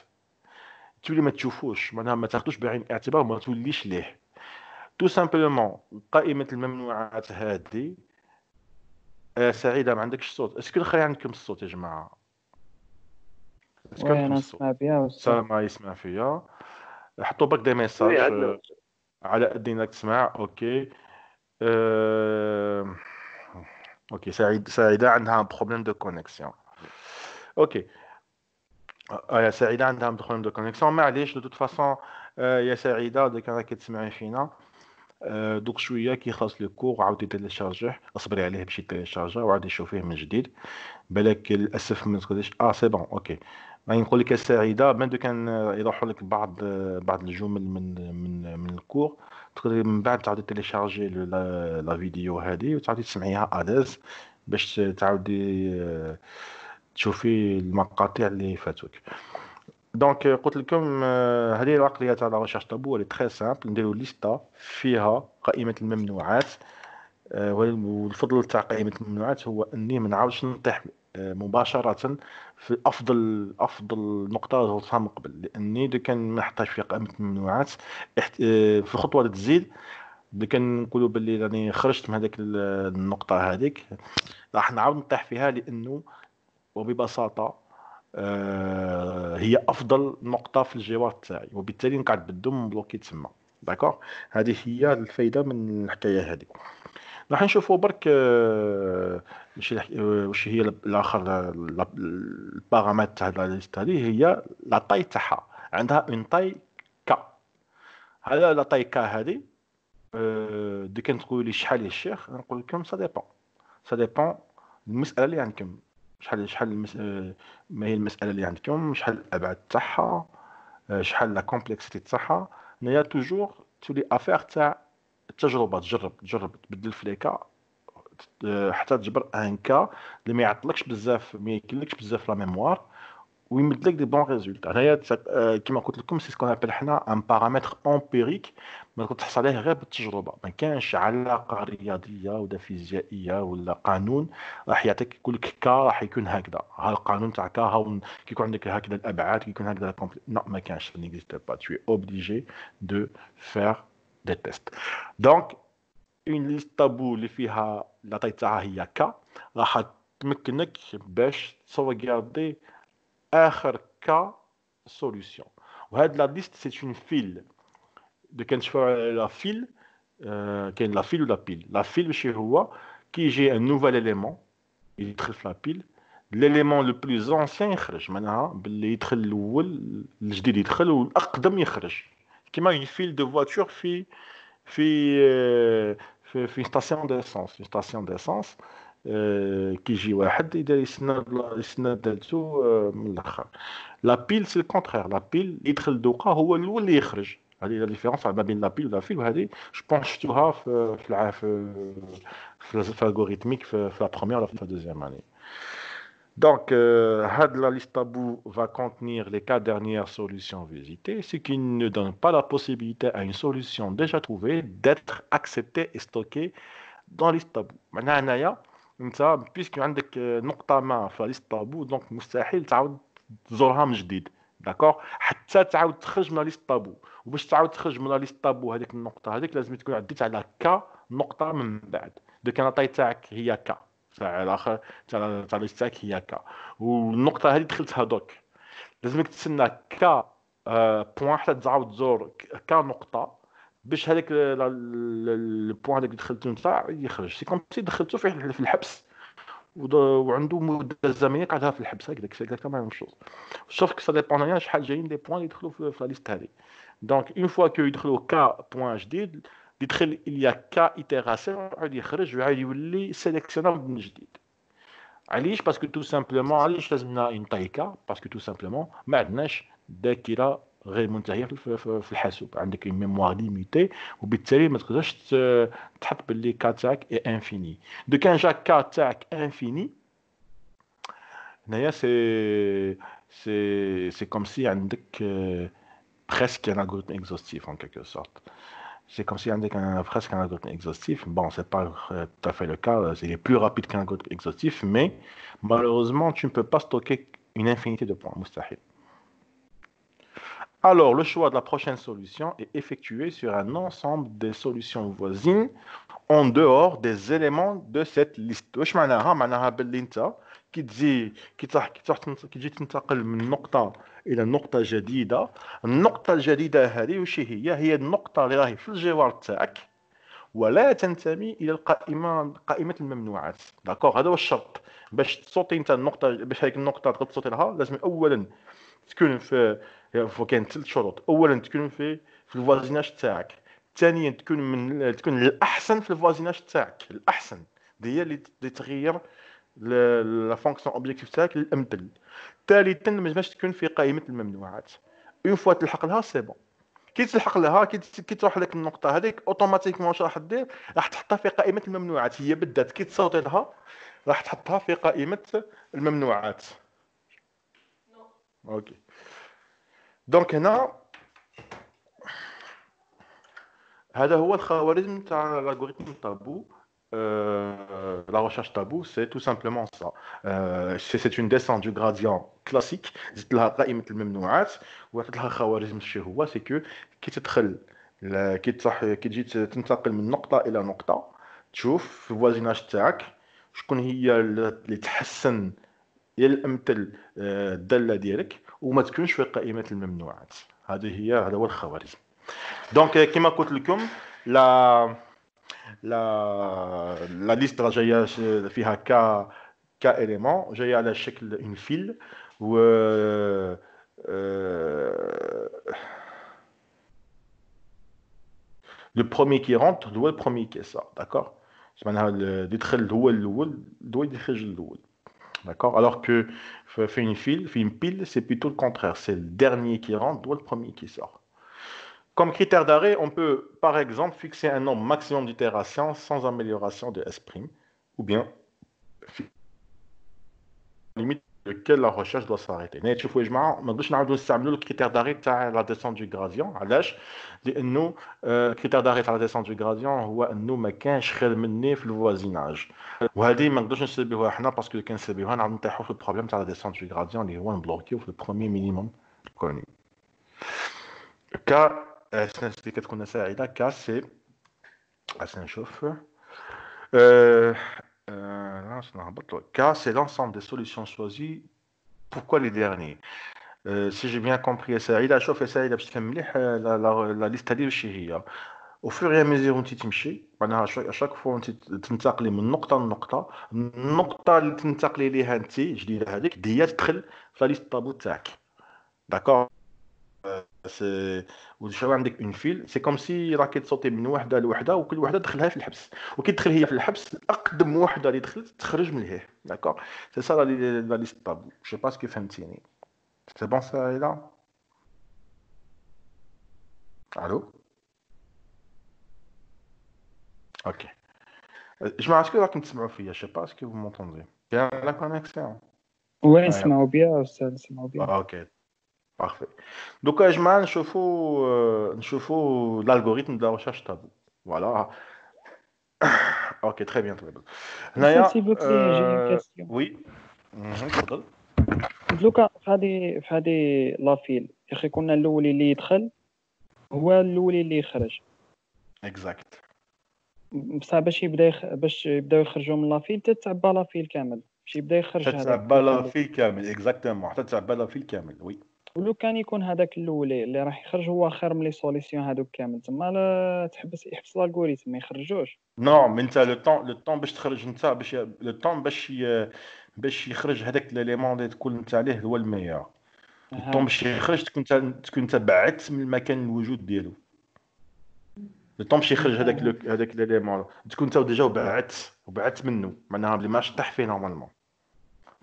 تولي ما تشوفوش، معناها ما تاخذوش بعين الاعتبار، ما توليش ليه. تو سامبلومون قائمه الممنوعات هذه. سعيده ما عندكش صوت؟ اسكو نخلي عندكم الصوت يا جماعه؟ اسكو وي عندكم انا الصوت؟ نسمع بها سلام ما يسمع فيا. حطوا برك دي ميساج على قد انك تسمع. اوكي. أه... اوكي. سعيده عندها بروبليم دو كونيكسيون. اوكي. يا سعيده عندها بروبليم دو كونيكسيون، معليش. دو توت فاصون يا سعيده دوك راكي تسمعي فينا. دوك شويه كي يخلص لو كور عاودي تيليشارجيه، اصبري عليه باش يتيليشارجا وعاودي شوفيه من جديد. بالك للاسف ما تقدرش. سي بون. اوكي. راني نقول لك يا سعيده، من دو كان يروحوا لك بعض الجمل من الكور، تقدري من بعد تعاودي تيليشارجي لا فيديو هذه وتعاودي تسمعيها اداز باش تعاودي تشوفي المقاطع اللي فاتوك. دونك قلت لكم هذه العقليه تاع لا ريشيرش طابو اللي تري سامبل. نديرو ليستا فيها قائمه الممنوعات. والفضل تاع قائمه الممنوعات هو اني ما نعاودش نطيح مباشره في افضل نقطه وصلتها من قبل، لاني دو كان ما نحطهاش في قائمه الممنوعات في الخطوه اللي تزيد دو كان نقولوا باللي راني خرجت من هذيك النقطه هذيك راح نعاود نطيح فيها، لانه وببساطه هي افضل نقطه في الجوار تاعي، وبالتالي نقعد بالدم بلوكي تما. داكور. هذه هي الفائده من الحكايه هذه. راح نشوفوا برك واش هي الاخر البارامتر تاع لا ليست هذه، هي لا طاي تاعها. عندها اون طاي كا. هذا لا طاي كا هذه دي كان تقولوا لي شحال يا الشيخ، نقول لكم سا ديبون. سا ديبون المساله اللي عندكم. شحال ما هي المساله اللي عندكم، شحال الابعاد تاعها، شحال لا كومبلكسيتي تاعها. هي توجور تولي افير تاع التجربه. تجرب تبدل في ليكا حتى تجبر ان كا اللي ما يعطلكش بزاف، ما يكلكش بزاف لا ميموار، ويمد لك دي بون ريزولتا. هنايا كيما قلت لكم سي سكون ابل حنا ان بارامتر امبيريك، ما تحصل عليه غير بالتجربه. ما كانش علاقه رياضيه ولا فيزيائيه ولا قانون راح يعطيك يقول لك كا راح يكون هكذا، ها القانون تاع كا، ها كي يكون عندك هكذا الابعاد، كي يكون هكذا لا ما كانش. نيكزيست با. tu es obligé de faire des tests. donc اون ليست طابو اللي فيها لا طاي تاعها هي كا راح تمكنك باش تصوغاردي اخر كا سوليوشن. وهاد لا ليست سي اون فيل. دو كنشوفوا لا فيل. كاين لا فيل ولا بيل. لا فيل ماشي هو كي يجي ان نوفال اليمون يدخل في لا بيل، ليليمون لو بلوز انسيان يخرج، معناها باللي يدخل الاول الجديد يدخل والاقدم يخرج. كيما اون فيل دو فواتور في في ستاسيون ديسونس. في ستاسيون ديسونس كيجي واحد يدير يسند دالتو من الاخر. لا بيل سي الكونترير. لا بيل يدخل دوقه هو الاول اللي يخرج. هذه لا ديفيرونس ما بين لا بيل ولا فيل، وهذه جو بونس شفتوها في الالغوريثميك في لا بروميير ولا في لا دوزيام اني. Donc, la liste tabou va contenir les 4 dernières solutions visitées, ce qui ne donne pas la possibilité à une solution déjà trouvée d'être acceptée et stockée dans la liste tabou. معناها هنايا انت بيسك عندك نقطة ما في ليست طابو، دونك مستحيل تعاود تزورها من جديد. داكور. حتى تعاود تخرج من ليست طابو، وباش تعاود تخرج من ليست طابو هذيك النقطة هذيك لازم تكون عديت على كا نقطة من بعد. دو كان الطاي تاعك هي كا تاع الاخر تاع ليست تاعك هي كا، والنقطة هذه دخلتها دوك، لازمك تسنى كا بوان حتى تعاود تزور كا نقطة باش هذاك البوان هذاك دخلتو نتاع يخرج. سي كوم سي دخلتو في الحبس وعنده مده زمنيه قعدها في الحبس. هكذاك سي اكزاكتومون لا ميم شوز. شوف سا ديبون شحال جايين لي بوان اللي يدخلوا في لا ليست هذه. دونك اون فوا كو يدخلوا كا بوان جديد يدخل il y a k itération يعاود يخرج ويعاود يولي sélectionnable من جديد. علاش؟ باسكو تو سامبلومون علاش لازمنا اون طايكا؟ باسكو تو سامبلومون ما عندناش ذاكره غير منتهيه في الحاسوب، عندك اون ميموار ليميتي وبالتالي ما تقدرش تحط باللي كا تاعك اي انفيني. دو كان جا كا تاعك انفيني هنايا سي كوم سي عندك presque un algorithme exhaustif en quelque sorte. C'est comme si on avait presque un algorithme exhaustif. Bon, c'est pas tout à fait le cas, c'est plus rapide qu'un algorithme exhaustif, mais malheureusement, tu ne peux pas stocker une infinité de points. Mustahil. Alors, le choix de la prochaine solution est effectué sur un ensemble des solutions voisines en dehors des éléments de cette liste. واش معناها؟ معناها باللي انت كي تجي تنتقل من نقطة إلى نقطة جديدة، النقطة الجديدة هذه وش هي النقطة اللي راهي في الجوار تاعك ولا تنتمي إلى قائمة الممنوعات. داكوغ، هذا هو الشرط باش تصوتي انت النقطة، باش هذيك النقطة تقدر تصوتي لها لازم أولا تكون في كاين 3 شروط. أولا تكون في الفوازيناج تاعك، ثانيا تكون الأحسن في الفوازيناج تاعك، الأحسن هي اللي تغير لا فونكسيون اوبجيكتيف تاعك للامثل. ثالثا ما لازمش تكون في قائمه الممنوعات. اون فوا تلحق لها سي بون، كي تلحق لها كي تروح لك النقطه هذيك اوتوماتيكمون واش راح دير؟ راح تحطها في قائمه الممنوعات. هي بالذات كي تصوتي لها راح تحطها في قائمه الممنوعات. اوكي دونك هنا هذا هو الخوارزم تاع الالغوريثم تابو. La recherche tabou, c'est tout simplement ça. C'est une descente du gradient classique. زدت لها قائمة الممنوعات وعطيت لها خوارزم. الشيء هو سي كو كي تدخل كي تجي تنتقل من نقطة إلى نقطة تشوف في الفوازيناج تاعك شكون هي اللي تحسن هي الأمثل الدالة ديالك وما تكونش في قائمة الممنوعات. هذا هو الخوارزم. دونك كما قلت لكم la liste جايه فيها ك élément جايه على شكل une file و le premier qui rentre هو le premier qui sort. d'accord؟ معناها اللي يدخل هو الاول هو يخرج الاول. d'accord؟ alors que في une file في une pile c'est plutôt le contraire, c'est le dernier qui rentre هو le premier qui sort. Comme critère d'arrêt, on peut par exemple fixer un nombre maximum d'itérations sans amélioration de S', ou bien limite lequel la recherche doit s'arrêter. Mais tu vois, je m'en le critère d'arrêt de la descente du gradient. علاش؟ لأنه critère d'arrêt de la descente du gradient هو أنه ما كانش خير مني في الفوازيناج. وهذه ما نقدرش نسببوها احنا باسكو كان نسببوها نعاودو نطيحو في البروبليم تاع la descente du gradient اللي هو نبلوكيو في البروميير مينيموم كوني. اللي كتكون ساعدة كا سي نشوف K, c'est l'ensemble des solutions choisies. Pourquoi les derniers? Si j'ai bien compris, Saïda, شوف Saïda باش تفهم مليح la liste هذه واش هي. Au fur et à mesure وانت تمشي معناها chaque fois وانت تنتقلي من نقطة لنقطة، النقطة اللي تنتقلي ليها انت جديدة هذيك هي تدخل في la liste طابو تاعك. d'accord؟ وشو عندك اون فيل سي كوم سي راكي تصوتي من وحده لوحده وكل وحده تدخلها في الحبس، وكي تدخل هي في الحبس اقدم وحده اللي دخلت تخرج من لهيه. داكوغ سي سا لا ليست طابو. جو باس كو فهمتيني. سي بون سا لا. الو اوكي جماعه اسكو راكم تسمعوا فيا؟ جو باس كو vous m'entendez bien la connexion. وين نسمعوا بيا استاذ؟ نسمعوا بيا. اوكي parfait. Donc, je m'en l'algorithme de la recherche tabou. Voilà. Ok, très bien, très bien. Naya, s'il vous plaît, j'ai une question. Oui. دوكا في هذه لافيل يا اخي كنا الاول اللي يدخل هو الاول اللي يخرج. اكزاكت. بصح باش يبداو يخرجوا من لافيل تتعبى لافيل كامل باش يبدا يخرج هذاك. تتعبى لافيل كامل اكزاكتومون، حتى تتعبى لافيل كامل. وي. ولو كان يكون هذاك الاول اللي راح يخرج هو خير من لي سوليسيون هذوك كامل تما لا يحبس الالغوريثم ما يخرجوش. نو مي انت لو طون باش تخرج انت باش لو طون باش يخرج هذاك ليليمون اللي تكون انت عليه هو الميور. لو طون باش يخرج تكون انت بعدت من المكان الوجود ديالو. لو طون باش يخرج هذاك ليليمون تكون انت ديجا وبعدت منه معناها بلي ماش طيح فيه نورمالمون.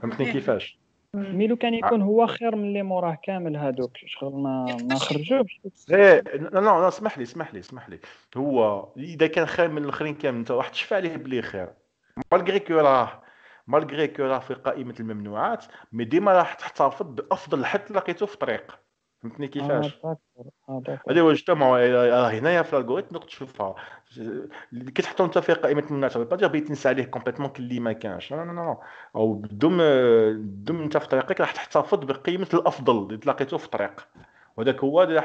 فهمتني كيفاش؟ مي لو كان يكون هو خير من اللي موراه كامل هادوك شغل ما نخرجوش. ايه لا اسمح لي هو اذا كان خير من الاخرين كامل انت راح تشفع عليه بلي خير مالغري كو راه في قائمه الممنوعات، مي ديما راح تحتفظ بافضل حد لقيته في طريق. فهمتني كيفاش؟ داكور هذا هو اجتمع هنايا في الالغوريثم نقدر تشوفها كي تحطو انت في قائمه الممنوعات با دير بغيت تنسى عليه كومبليتمون كلي ما كانش لا او بدم انت في طريقك راح تحتفظ بقيمه الافضل اللي تلاقيته في الطريق، وهذاك هو اللي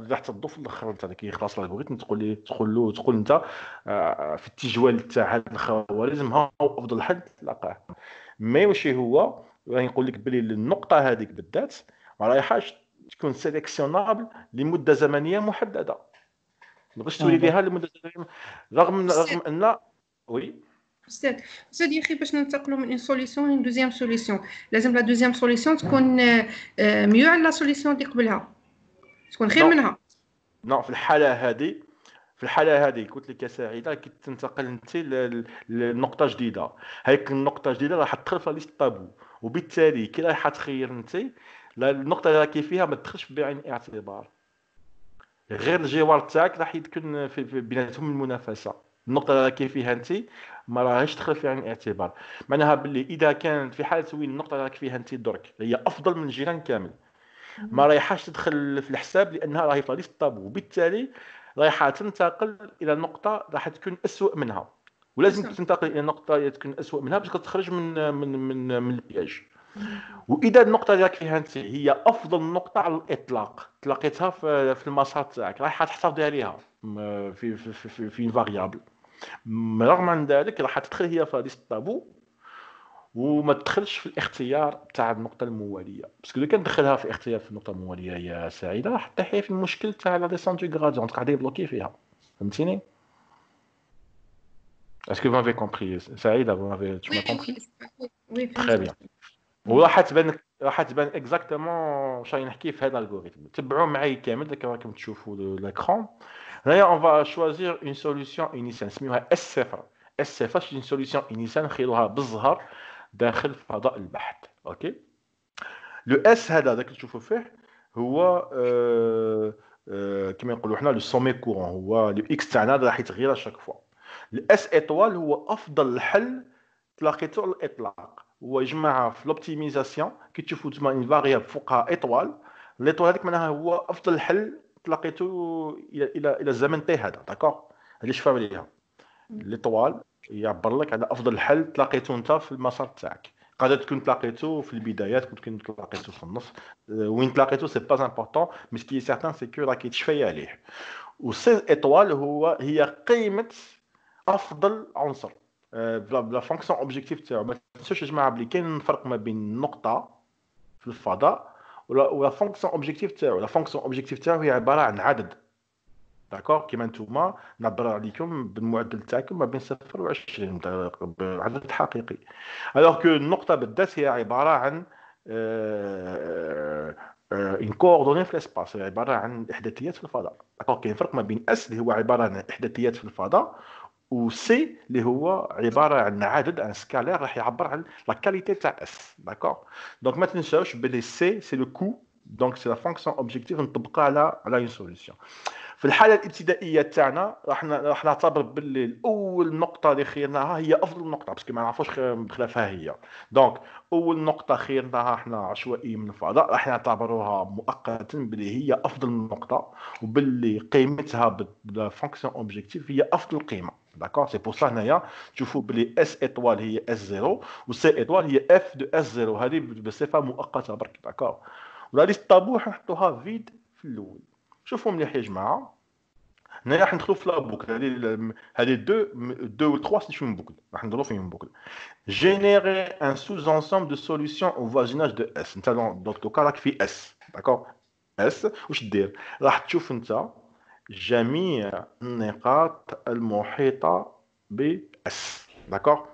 راح تضيف في الاخر انت كي يخلص الالغوريثم تقول انت في التجوال تاع هاد الخوارزم ها هو افضل حد تلقاه. مي واش هو راني نقول لك بلي النقطه هذيك بالذات ما رايحاش تكون سيليكسيونابل لمده زمنيه محدده، ما تقدرش تولي ليها لمده زمنيه رغم ان وي استاذ يا اخي باش ننتقلوا من اون سوليسيون لين دوزيام سوليسيون لازم لا دوزيام سوليسيون تكون ميو على لا سوليسيون اللي قبلها، تكون خير منها. نو في الحاله هذه قلت لك يا سعيده كي تنتقل انت لنقطه جديده، هيك النقطه الجديده راح تدخل في ليست طابو، وبالتالي كي راح تخير انت النقطه اللي راكي فيها ما تدخلش بعين الاعتبار، غير الجوار تاعك راح يكون في بيناتهم المنافسه. النقطه اللي راكي فيها انت ما راهيش تدخل في عين الاعتبار، معناها باللي اذا كانت في حاله وين النقطه اللي راك فيها انت درك هي افضل من الجيران كامل ما رايحاش تدخل في الحساب لانها راهي في ليست طابو، وبالتالي رايحه تنتقل الى نقطه راح تكون اسوء منها، ولازم تنتقل الى نقطه تكون اسوء منها باش تخرج من البياج. واذا النقطه اللي راك فيها انت هي افضل نقطه على الاطلاق تلاقيتها في المسار تاعك رايحه تحتفظ عليها في فاريابل، رغم عن ذلك راح تدخل هي في ليست طابو وما تدخلش في الاختيار تاع النقطه المواليه، باسكو لو كان دخلها في اختيار في النقطه المواليه يا سعيده راح تحيا في المشكل تاع لا ديسونت دو غراديون قاعد يبلوكي فيها. فهمتيني؟ اسكو vous m'avez compris سعيده؟ vous m'avez tu m'as compris وي très bien. وراح تبان اكزاكتومون واش راني نحكي في هذا الالغوريثم. تبعوا معايا كامل داك راكم تشوفوا لاكرون. هنايا اون فا شوازير اون سوليوشن انيسيال نسميوها اس صفر. اس صفر سي اون سوليوشن انيسيال نخيلوها بالزهر داخل فضاء البحث. اوكي لو اس هذا داك اللي تشوفوا فيه هو كما نقولوا حنا لو سومي كورون، هو لو اكس تاعنا راح يتغير شاك فوا. الاس ايطوال هو افضل حل تلاقيته على الاطلاق، هو يجمعها في لوبتيميزاسيون كي تشوفوا تما ان فاريابل فوقها ايطوال، ليطوال هذيك معناها هو افضل حل تلاقيته الى الزمن تاع هذا داكور. هذه شفاو عليها ليطوال يعبر لك على افضل حل تلاقيته انت في المسار تاعك. قادر تكون تلاقيته في البدايات، ممكن تلاقيته في النص، وين تلاقيته سي با امبورطون، مي سكي سيرتان سي كو راكي تشفي عليه. و 16 ايطوال هي قيمه افضل عنصر بلا فونكسيون اوبجيكتيف تاعو. ما تنسوش يا جماعه بلي كاين فرق ما بين نقطه في الفضاء ولا فونكسيون اوبجيكتيف تاعو. لا فونكسيون اوبجيكتيف تاعو هي عباره عن عدد داكور، كيما نتوما نعبر عليكم بالمعدل تاعكم ما بين 0 و 20 عدد حقيقي. الوغ كو النقطه بالذات هي عباره عن ان كوردوني في الاسباس، هي عباره عن احداثيات في الفضاء داكور. كاين فرق ما بين اس اللي هو عباره عن احداثيات في الفضاء و سي اللي هو عباره عن عدد ان سكالير راح يعبر عن لا كاليتي تاع اس داكور. دونك ما تنساوش بلي سي سي لو كو، دونك سي لا فونكسيون اوبجيكتيف نطبقها على اون سوليوشن. في الحاله الابتدائيه تاعنا راح نعتبر باللي الاول نقطه اللي خيرناها هي افضل نقطه، باسكو ما نعرفوش بخلافها هي. دونك اول نقطه خيرناها احنا عشوائي من الفضاء راح نعتبروها مؤقتا باللي هي افضل نقطه، وباللي قيمتها بالفونكسيون اوبجيكتيف هي افضل قيمه داكور. سي بور سا هنايا تشوفوا بلي اس ايطوال هي اس 0 و سي ايطوال هي اف دو اس 0، هذه بصفه مؤقته برك داكور. ولا ليست طابو نحطوها فيد في الاول. شوفوا مليح يا جماعه، هنا راح ندخلوا في لا بوكل. هذه 2 و 3 سي اون بوكل، راح نديروا فيهم بوكل. جينيري ان سوز انسومبل دو سوليوشن او فاجيناج دو اس. انت دونك دوكا راك في اس داكور. اس واش دير؟ راح تشوف انت جميع النقاط المحيطه ب اس داكور.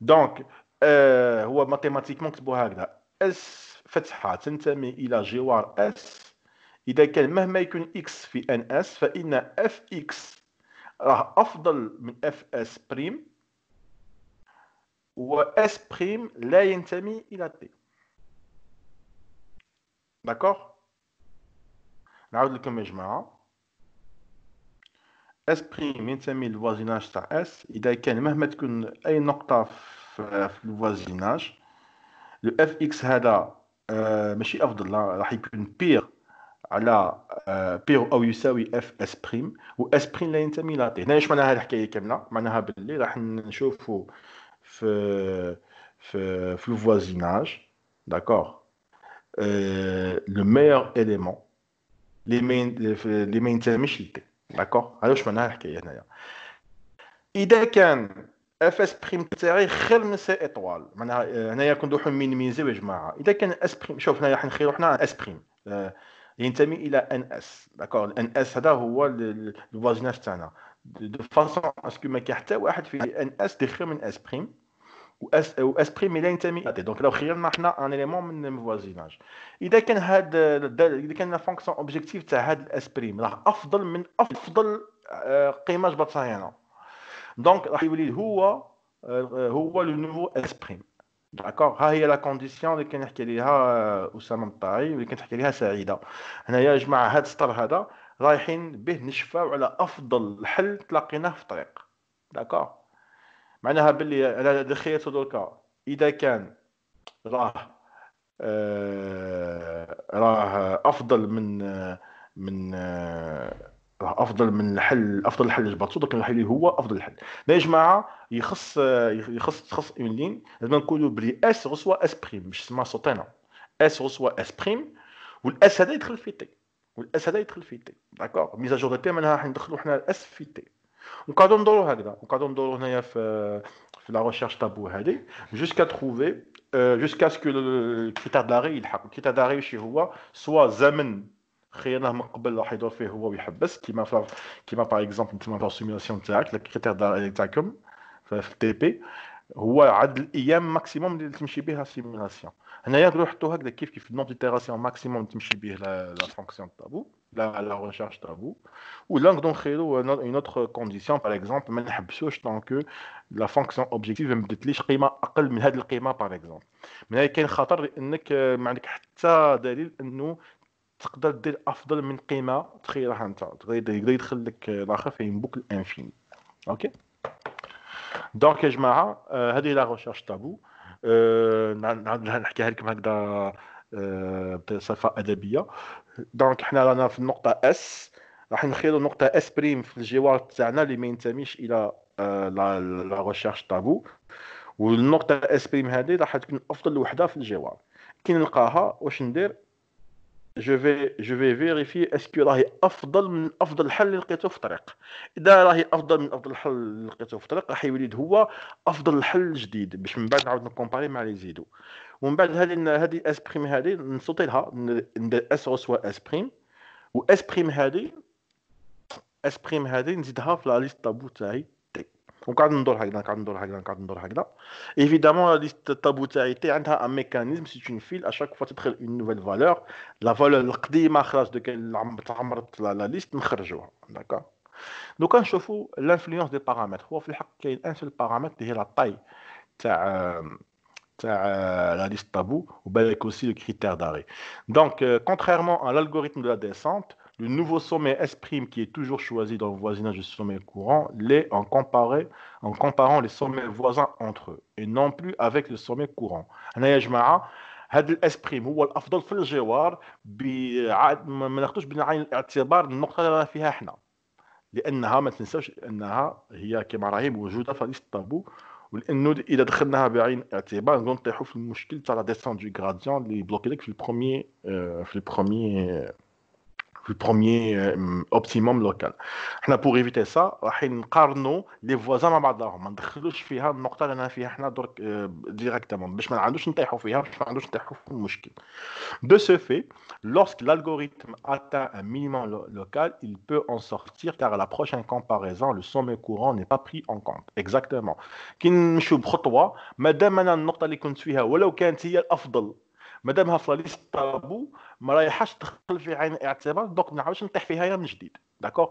دونك هو ماتيماتيكمون كتبوها هكذا، اس فتحه تنتمي الى جوار اس إذا كان مهما يكون x في NS فإن fx راه أفضل من fs بريم و s بريم لا ينتمي إلى t. داكوغ؟ نعاود لكم يا جماعة. اس بريم ينتمي للفوازيناج تاع اس اذا كان مهما تكون اي نقطه في الفوازيناج لو اف اكس هذا ماشي افضل، راح يكون بير على بير او يساوي اف اس بريم، و اس بريم لا ينتمي لا تي. هنا ايش معناها الحكايه كامله؟ معناها باللي راح نشوفوا في الفوازيناج داكوغ لو ميور اليمون اللي ما ينتميش لتي. داكوغ؟ هذا واش معناها الحكايه هنايا. اذا كان اف اس بريم تاعي خير من سي ايطوال، معناها هنايا كندوحو مينيميزيو يا جماعه. اذا كان اس بريم، شوف هنايا راح نخيرو حنا اس بريم ينتمي الى ان اس. داكوغ؟ ان اس هذا هو الفوازيناج تاعنا دو فاصون اسكو ما كاين حتى واحد في ان اس خير من اس بريم، و اس بريم لا ينتمي الى تي. دونك لو خيرنا حنا ان اليمون من الفوازيناج، اذا كان اذا كان لا فونكسيون اوبجيكتيف تاع هاد الاس بريم راه افضل من افضل قيمه جبرتها هنا، دونك راح يولي هو لو نوفو اس بريم. داكوغ؟ ها هي لا كونديسيون اللي كنحكي عليها اسامه الطاعي واللي كنتحكي عليها سعيده. هنايا يا جماعه هاد السطر هذا رايحين به نشفاو على افضل حل تلاقيناه في الطريق. داكوغ؟ معناها باللي انا دخيت دركا اذا كان راه افضل من راه افضل من الحل، افضل الحل اللي جبرتو، دونك الحل هو افضل الحل. لا يا جماعه يخص اون لين لازم نقولوا بلي اس رسوا اس بريم، مش اسمها صوتينا اس رسوا اس بريم، والاس هذا يدخل في تي، والاس هذا يدخل في تي. داكوغ؟ ميزاجور تي معناها راح ندخلوا حنا الاس في تي، ونقعدوا ندوروا هكذا، ونقعدوا ندوروا هنايا في لا ريشيرش تابو هذه جوسكا تروفي جوسكا سكو الكريتير داري يلحق. الكريتير داري واش هو؟ سوا زمن خيرناه من قبل راح يدور فيه هو ويحبس، كيما باغ اكزومبل نتوما في السيمولاسيون تاعك الكريتير داري تاعكم في التي بي هو عدد الايام ماكسيموم اللي تمشي به السيمولاسيون. هنايا نروحوا حطوا هكذا كيف النومبر ديتيراسيون ماكسيموم تمشي به لا فونكسيون تابو لا ريشيرش تابو. ولا نقدروا نخيروا اون اوتر كونديسيون باغ اكزومبل ما نحبسوش طونكو لا فونكسيون اوبجيكتيف ما بدتليش قيمه اقل من هذه القيمه باغ اكزومبل. من هنا كاين خطر انك ما عندك حتى دليل انه تقدر دير افضل من قيمه تخيرها انت، يقدر يدخل لك الاخر في بوكل انفيني. اوكي دونك يا جماعه هذه لا ريشيرش تابو. نعاود نحكيها لكم هكذا بصفه ادبيه. دونك حنا رانا في النقطه اس، راح نخيروا نقطه اس بريم في الجوار تاعنا اللي ما ينتميش الى لا ريشيرش تابو، والنقطه اس بريم هذه راح تكون افضل وحده في الجوار. كي نلقاها واش ندير؟ جو في فيريفي اسكو راهي افضل من افضل حل اللي لقيته في الطريق. اذا راهي افضل من افضل حل اللي لقيته في الطريق راح يولي هو افضل حل جديد، باش من بعد نعاود نكومباري مع لي زيدو. ومن بعد هذه اس بريم هذه نصوتي لها ندير اس رسوا اس بريم، و اس بريم هذه نزيدها في لا ليست طابو تاعي تي، ونقعد ندور هكذا. ايفيدامون لا ليست طابو تاعي تي عندها ان ميكانيزم سي اون فيل اشاك فوا تدخل اون نوفيل فالور، لا فالور القديمه خلاص دوك تعمرت لا ليست نخرجوها. داكوغ؟ دوكا نشوفوا لانفلونس دي بارامتر. هو في الحق كاين ان سول بارامتر اللي هي لا طاي تاع la liste tabou, ou bien aussi le critère d'arrêt. Donc, contrairement à l'algorithme de la descente, le nouveau sommet S' qui est toujours choisi dans le voisinage du sommet courant l'est en comparant les sommets voisins entre eux, et non plus avec le sommet courant. هنا يا جماعة هذا الاس بريم هو الافضل في الجوار، ما ناخذوش بعين الاعتبار النقطة اللي فيها احنا، لانها ما تنساوش انها هي كما راهي موجودة في ليست طابو، ولانه اذا دخلناها بعين الاعتبار نقدروا نطيحوا في المشكل تاع لا ديسونت دو غراديون اللي بلوكي لك في البروميي اوبتيموم لوكال. حنا بور ايفيتي سا راح نقارنوا لي فوازان مع بعضهم، ما ندخلوش فيها النقطه اللي انا فيها حنا درك ديريكتومون باش ما نعاودوش نطيحوا فيها، باش ما نعاودوش نطيحوا في المشكل. De ce fait, lorsque l'algorithme atteint un minimum local, il peut en sortir car à la prochaine comparaison, le sommet courant n'est pas pris en compte. Exactement. كي نمشيو بخطوه مادام انا النقطه اللي كنت فيها ولو كانت هي الافضل مادامها في لا ليست طابو ما رايحاش تدخل في عين الاعتبار، دونك ما نعاودش نطيح فيها يا من جديد. داكوغ،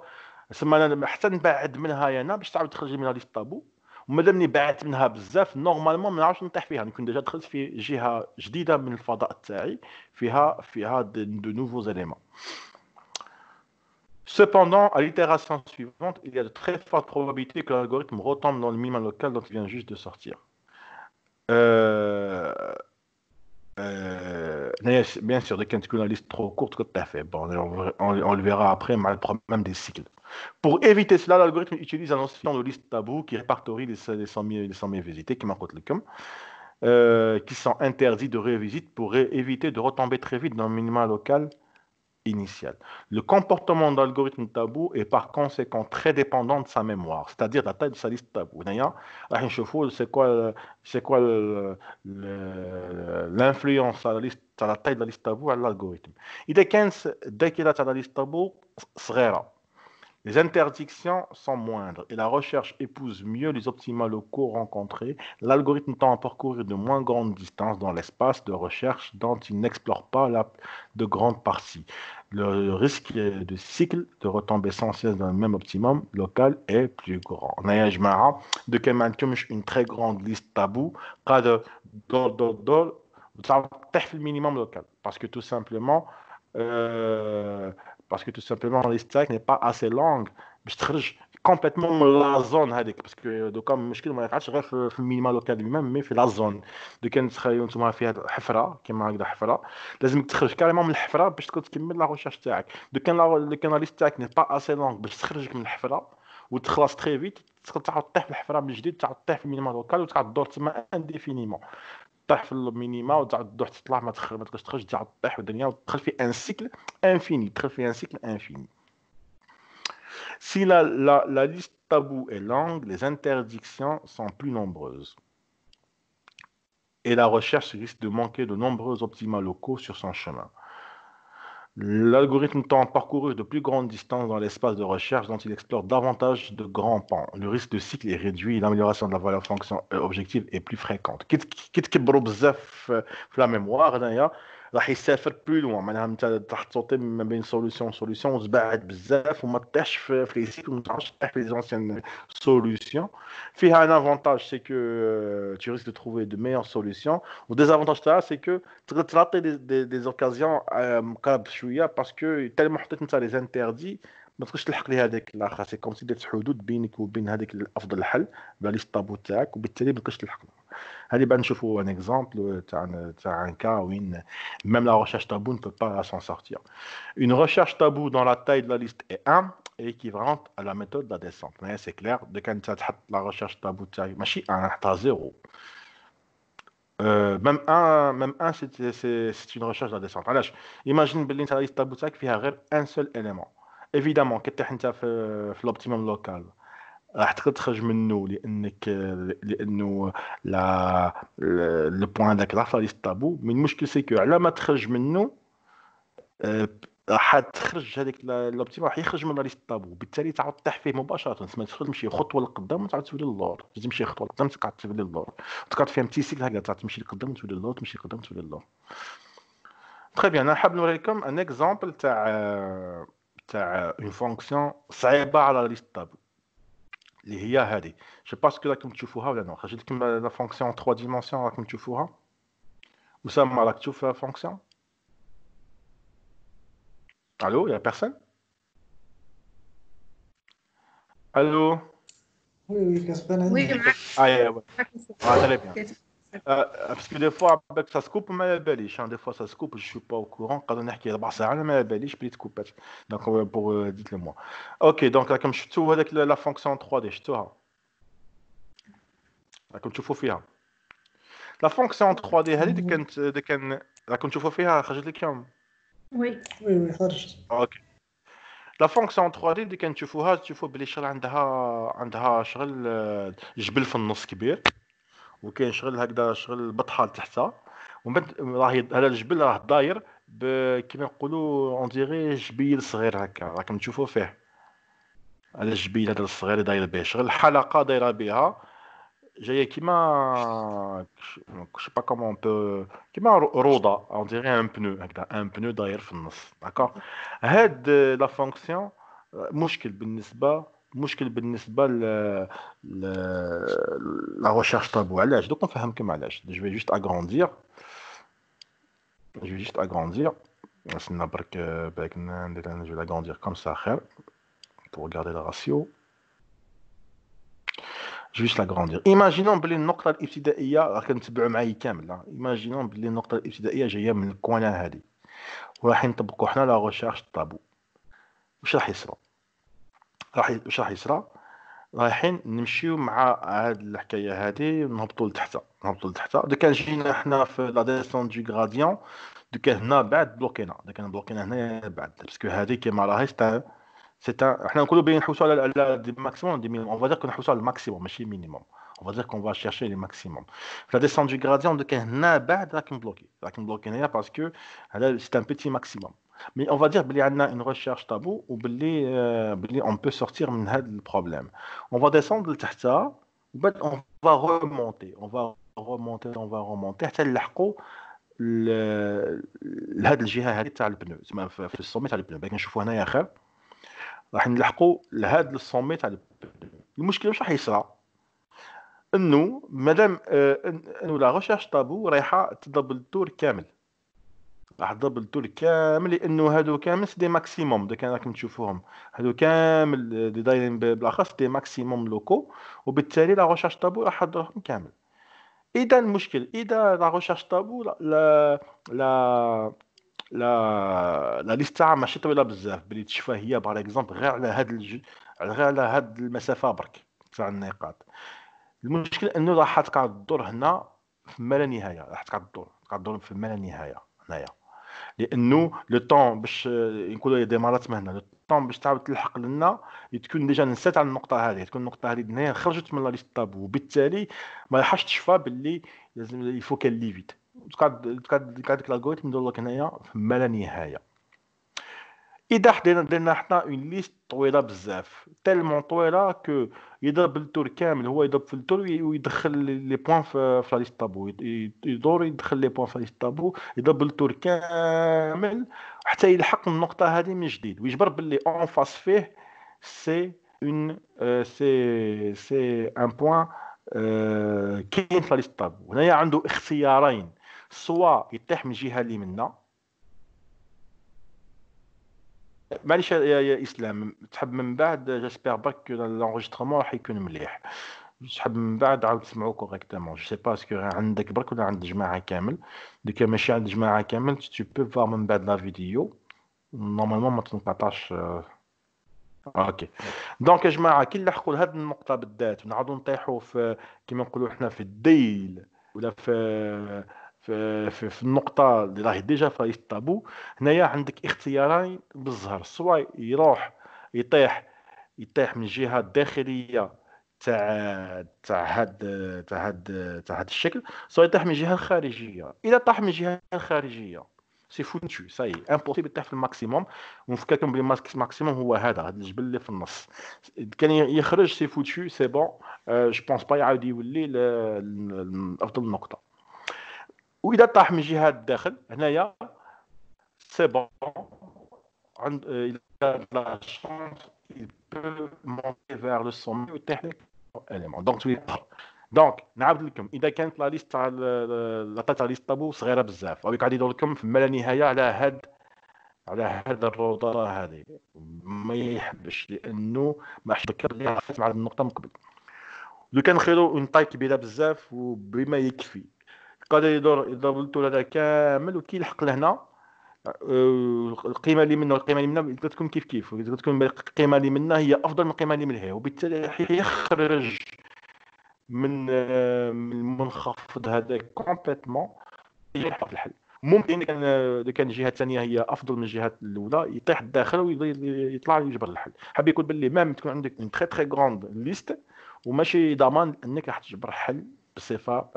تسمى انا حتى نبعد منها انا باش تعاود تخرج من لا ليست طابو، ومادامني بعدت منها بزاف نورمالمون ما نعاودش نطيح فيها، نكون ديجا دخلت في جهه جديده من الفضاء تاعي فيها دو نوفوز éléments. Cependant, à l'itération suivante, il y a de très fortes probabilités que l'algorithme retombe dans le minimum local dont il vient juste de sortir. Bien sûr, dès qu'on a une liste trop courte, tout à fait. Bon, on le verra après, mais le problème des cycles. Pour éviter cela, l'algorithme utilise un notion de liste tabou qui répertorie les 100 000 visités, qui m'en le com, qui sont interdits de révisite pour éviter de retomber très vite dans le minimum local initial. Le comportement d'algorithme tabou est par conséquent très dépendant de sa mémoire, c'est-à-dire la taille de sa liste tabou. D'ailleurs, c'est quoi l'influence à la taille de la liste tabou à l'algorithme. Dès qu'il a la liste tabou, les interdictions sont moindres et la recherche épouse mieux les optimales locaux rencontrés. L'algorithme tend à parcourir de moins grandes distances dans l'espace de recherche dont il n'explore pas de grandes parties. Le risque de cycle de retombée sans cesse dans le même optimum local est plus grand. On a de une très grande liste tabou, le minimum local, parce que tout simplement la liste n'est pas assez longue باش تخرج complètement من لا زون هذيك، باسكو دوكا المشكل ما يقعدش غير في المينيما لوكال ميم، مي في لا زون. دو كان تخيلوا نتوما فيها حفره كيما هكذا حفره، لازم تخرج كاريمون من الحفره باش تكون تكمل لا ريشيرش تاعك. دو كان لا ليست تاعك ني با اسي لونغ باش تخرجك من الحفره وتخلص تري فيت، تعاود تطيح في الحفره من جديد، تعاود تطيح في المينيما لوكال وتعاود تدور تما انديفينيمون، تطيح في المينيما وتعاود تروح تطلع ما تقدرش تخرج، تعاود تطيح في الدنيا وتدخل في ان سيكل انفيني، تدخل في ان سيكل انفيني. Si la liste tabou est longue, les interdictions sont plus nombreuses. Et la recherche risque de manquer de nombreux optimales locaux sur son chemin. L'algorithme tend à parcourir de plus grandes distances dans l'espace de recherche dont il explore davantage de grands pans. Le risque de cycle est réduit et l'amélioration de la valeur fonction objective est plus fréquente. Quitte كيبروا بزاف في la mémoire d'ailleurs راح يسافر بلو لوان، معناها انت راح تصوتي ما بين سوليسيون وتبعد بزاف وما تطيحش في لي سيكل وما تعرفش تطيح في لي زونسيان سوليسيون. فيها ان افونتاج سي كو tu risques de trouver de meilleures solutions، وديزافونتاج تاعها سي كو تقدر تلاقي دي اوكازيون مقرب شويه باسكو تالمو حطيت انت لي زانتيردي ما تقدرش تلحق لي هذاك الاخر، سي كوم سي درت حدود بينك وبين هذاك الافضل الحل بلا ليست طابو تاعك، وبالتالي ما تقدرش تلحق. هذه بعد نشوفوا ان اكزامبل تاع ان كا وين même la recherche tabou ne peut pas s'en sortir. Une recherche tabou dans la taille de la liste est 1 est équivalente à la méthode de la descente. Mais c'est clair, dès que tu as la recherche tabou تاعي ماشي 1 حتى 0. même 1 c'est une recherche de la descente. علاش imagine باللي انت la liste tabou تاعك فيها غير un seul élément. Évidemment كتطيح انت في l'optimum local راح تقدر تخرج منه لانه لو بوين هذاك راح في ليست تابو، من المشكل سي كو على ما تخرج منه راح تخرج هذيك لوبتيم راح يخرج من ليست تابو، بالتالي تعاود تطيح فيه مباشره، تسمى تمشي خطوه لقدام وتعاود تولي للور، تمشي خطوه لقدام تقعد تولي للور، تقعد فيها متي سيكل هكذا، تمشي لقدام تولي للور، تمشي لقدام تولي للور. تري بيان، انا حاب نوريكم ان اكزامبل تاع اون فونكسيون صعيبه على ليست تابو اللي هي هذه. جو باسكو راكم تشوفوها ولا نو؟ خرجت لكم لا فونكسيون 3 ديمونسيون راكم تشوفوها؟ وسام راك تشوف فونكسيون؟ الو يا بيرسون؟ الو وي كسبان عندي. وي معاك. ايوا تري بيان. باسكو دي فوا باك سا سكوب ما على باليش، دي فوا سا سكوب جو سوي با او كورون، نقدر نحكي 4 ساعات ما على باليش بلي تكوبات، دونك بور ديت لو موا. اوكي دونك راكم شفتوا هذاك لا فونكسيون 3 دي شفتوها؟ راكم تشوفوا فيها لا فونكسيون 3 دي هذه كان راكم تشوفوا فيها خرجت لكم؟ وي وي خرجت. اوكي لا فونكسيون 3 دي اللي كنشوفوها تشوفوا بلي شغل عندها شغل جبل في النص كبير، وكاين شغل هكذا شغل بطحال تحتها، ومن بعد راه هذا الجبل راه داير كيما نقولوا اون ديري جبيل صغير هكا، راكم تشوفوا فيه هذا الجبيل هذا الصغير داير به شغل حلقه دايره بها جايه كيما je sais pas comment on peut كيما روضه on dirait un pneu هكذا un pneu داير في النص داكور. هاد لا فونكسيون مشكل بالنسبه ل لا ريشيرش طابو. علاش دوك نفهمكم علاش. جو في جوست اغراندير نستنى برك باك ندير انا جو لاغراندير كوم سا خير pour regarder le ratio. جوست لاغراندير. ايماجينون بلي النقطه الابتدائيه راه كنتبعوا معايا كامل. ايماجينون بلي النقطه الابتدائيه جايه من الكوانا هذه وراح نطبقوا حنا لا ريشيرش طابو. واش راح يصرى؟ واش راح يصرى؟ رايحين نمشيو مع هاد الحكايه هذه نهبطوا لتحت دو كان جينا حنا في لا ديسون دو غراديون دو كان هنا بعد بلوكينا هنايا بعد باسكو هذه كيما راهي احنا نقولوا بين نحوسوا على دي ماكسيموم دي مينيموم. اون فا دير كو نحوسوا على الماكسيموم ماشي مينيموم. اون فا دير كون فا شيرشي لي ماكسيموم في لا ديسون دو غراديون دو كان هنا بعد راكن بلوكي هنايا باسكو هذا سي ان بيتي ماكسيموم. Mais on va dire qu'il y a une recherche tabou ou on peut sortir de ce problème. On va descendre le tahta, on va remonter حتى نلحقوا لهاد الجهه هذه تاع البنو زعما في الصومي تاع البنو باغي نشوفوا هنايا خير. راح نلحقوا لهاد الصومي تاع البنو. المشكل واش راح يصرى انه مادام انه لا ريشيرش طابو رايحه تضرب التور كامل لانه هادو كامل دي ماكسيموم كان راكم تشوفوهم هادو كامل اللي دايرين بالاخص دي ماكسيموم لوكو وبالتالي لا ريشيرش طابو راح تضربهم كامل. اذا المشكل اذا لا ريشيرش طابو لا ليست تاعها ماشي طويله بزاف بلي تشفى هي باغ اكزومبل غير على هاد المسافه برك تاع النقاط. المشكل انه راح تقعد الدور هنا في ما لا نهايه. راح تقعد الدور في ما لا نهايه هنايا لانه لو طون باش نقولوا ديمارات من هنا لو طون باش تعاود تلحق لنا تكون ديجا نسات على النقطه هذه. تكون النقطه هذه هنايا خرجت من لا ليست طابو وبالتالي ما راحش تشفى باللي لازم يفو كان ليفيت. تقعد ديك الالغوريثم ندير لك هنايا في ما لا نهايه. اذا درنا حنا اون ليست طويله بزاف تالمون طويله كو يضرب التور كامل هو يضرب في التور ويدخل لي بوين في لا ليست طابو يدور يدخل لي بوين في لا ليست طابو يضرب التور كامل حتى يلحق النقطه هذه من جديد ويجبر باللي اون فاس فيه سي اون سي ان بوين كاين في لا ليست طابو. هنايا عنده اختيارين سوا يطيح من الجهه اللي منا. معليش يا اسلام تحب من بعد جيسبر برك لونجسترومون راح يكون مليح. تحب من بعد عاود تسمعوا كوريكتومون. جو سي با اسكو عندك برك ولا عند جماعه كامل. دوكا ماشي عند جماعه كامل تو بو فار من بعد لا فيديو نورمالمون ما تنقطعش. اوكي دونك يا جماعه كي نلحقوا لهاد النقطه بالذات ونعاودوا نطيحوا في كيما نقولوا حنا في الديل ولا في النقطه اللي راهي ديجا في ليست طابو. هنايا عندك اختيارين بالظهر سواء يروح يطيح من الجهه الداخليه تاع هاد الشكل سواء يطيح من الجهه الخارجيه. اذا طاح من الجهه الخارجيه سي فوتو ساي امبوسيبل يطيح في الماكسيموم. ونفكركم بلي ماكسيموم هو هذا الجبل اللي في النص. كان يخرج سي فوتو سي بون. جو بونس با يعاود يولي افضل نقطه. واذا طاح من جهه الداخل هنايا سي بون عند لا شانس il peut monter vers le sommet ويطيح لك اليمون دونك نعاود لكم اذا كانت لا ليست تاع لا ليست طابو صغيره بزاف او يقعد يدور لكم في ما لا نهايه على هاد الروضه هذه ما يحبش لانه ما حبك اللي مع النقطه من قبل. لو كان خيروا اون طاي كبيره بزاف وبما يكفي قادر يضرب الطول هذا كامل وكي يلحق لهنا القيمه اللي منه تكون كيف تكون القيمه اللي منها هي افضل من القيمه اللي منها وبالتالي يخرج من المنخفض هذا كومبليتمون يلحق الحل. ممكن كان الجهه الثانيه هي افضل من الجهه الاولى يطيح الداخل ويطلع يجبر الحل. حاب يقول باللي مام تكون عندك اون تري تري غروند ليست وماشي ضمان انك راح تجبر حل بصفه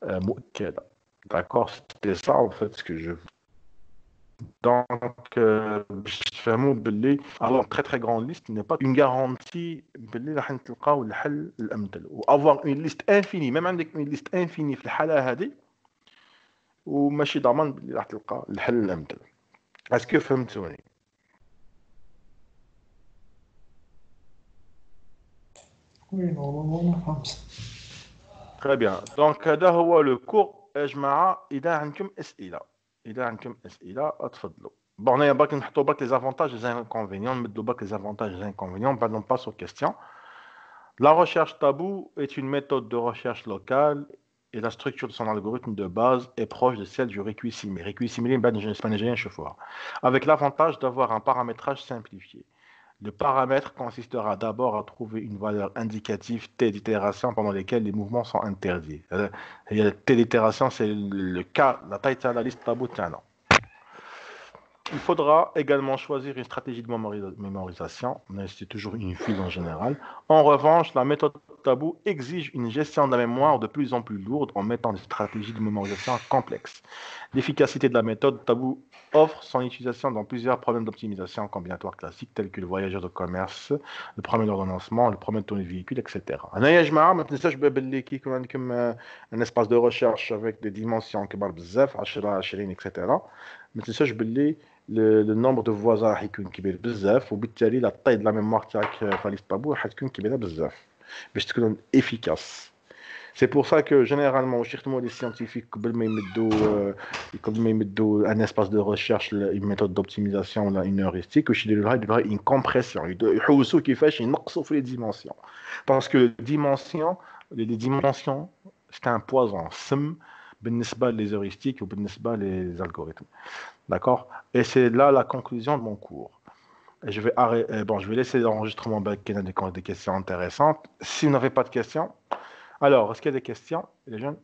مؤكده. D'accord, c'était ça en fait ce que je Donc, alors, très très grande liste n'est pas une garantie ou avoir une liste infinie, même avec une liste infinie في الحالة هذه وماشي ضمان باللي راح تلقى الحل الأمثل. اسكو فهمتوني؟ وي نورمالمون انا فهمت. Très bien. Donc, هذا هو لو كور يا جماعة. إذا عندكم أسئلة اتفضلوا. Bon, on a pas نحطوا برك les avantages et les inconvénients, نمدوا برك les avantages et les inconvénients, pas non pas sur question. La recherche tabou est une méthode de recherche locale et la structure de son algorithme de base est proche de celle du recueil-similé. Recueil-similé, avec l'avantage d'avoir un paramétrage simplifié. Le paramètre consistera d'abord à trouver une valeur indicative T d'itération pendant lesquelles les mouvements sont interdits. T d'itération, c'est le cas, la taille de la liste tabou. Il faudra également choisir une stratégie de mémorisation, mais c'est toujours une file en général. En revanche, la méthode tabou exige une gestion de la mémoire de plus en plus lourde en mettant des stratégies de mémorisation complexes. L'efficacité de la méthode tabou offre son utilisation dans plusieurs problèmes d'optimisation combinatoire classiques tels que le voyageur de commerce, le problème d'ordonnancement, le problème de tournée de véhicule, etc. Un espace de recherche avec des dimensions كبار بزاف 10 20 etc. ما تنساش باللي le nombre de voisins راح يكون كبير بزاف وبالتالي لا طاي de la mémoire تاعك في ليست طابو حتكون كبيره بزاف باش تكون efficace. C'est pour ça que généralement surtout les scientifiques قبل ما يمدوا un espace de recherche une méthode d'optimisation ولا une heuristique واش يديروا لها une compression يحوسوا كيفاش ينقصوا في les dimensions parce que les dimensions c'est un poison سم بالنسبه les heuristiques ou بالنسبه les algorithmes. D'accord? Et c'est là la conclusion de mon cours. Et je vais je vais laisser l'enregistrement des questions intéressantes. Si vous n'avez pas de questions, alors, est-ce qu'il y a des questions, les jeunes?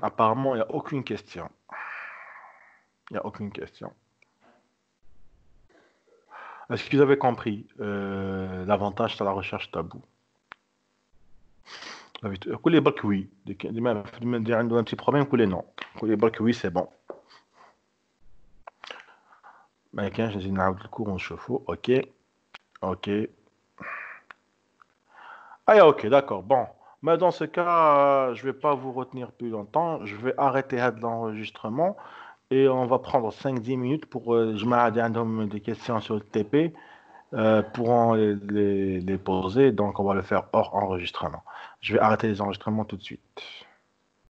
Apparemment, il n'y a aucune question. Il n'y a aucune question. Est-ce que vous avez compris l'avantage de la recherche tabou? كل برك وي ديما عنده un petit problème كل non كل برك وي c'est bon. ما كانش نزيد نعاود الكور ونشوفو. ok ok d'accord bon. Mais dans ce cas je vais pas vous retenir plus longtemps, je vais arrêter l'enregistrement et on va prendre 5-10 minutes pour des questions sur le TP pourront les poser, donc on va le faire hors enregistrement. Je vais arrêter les enregistrements tout de suite.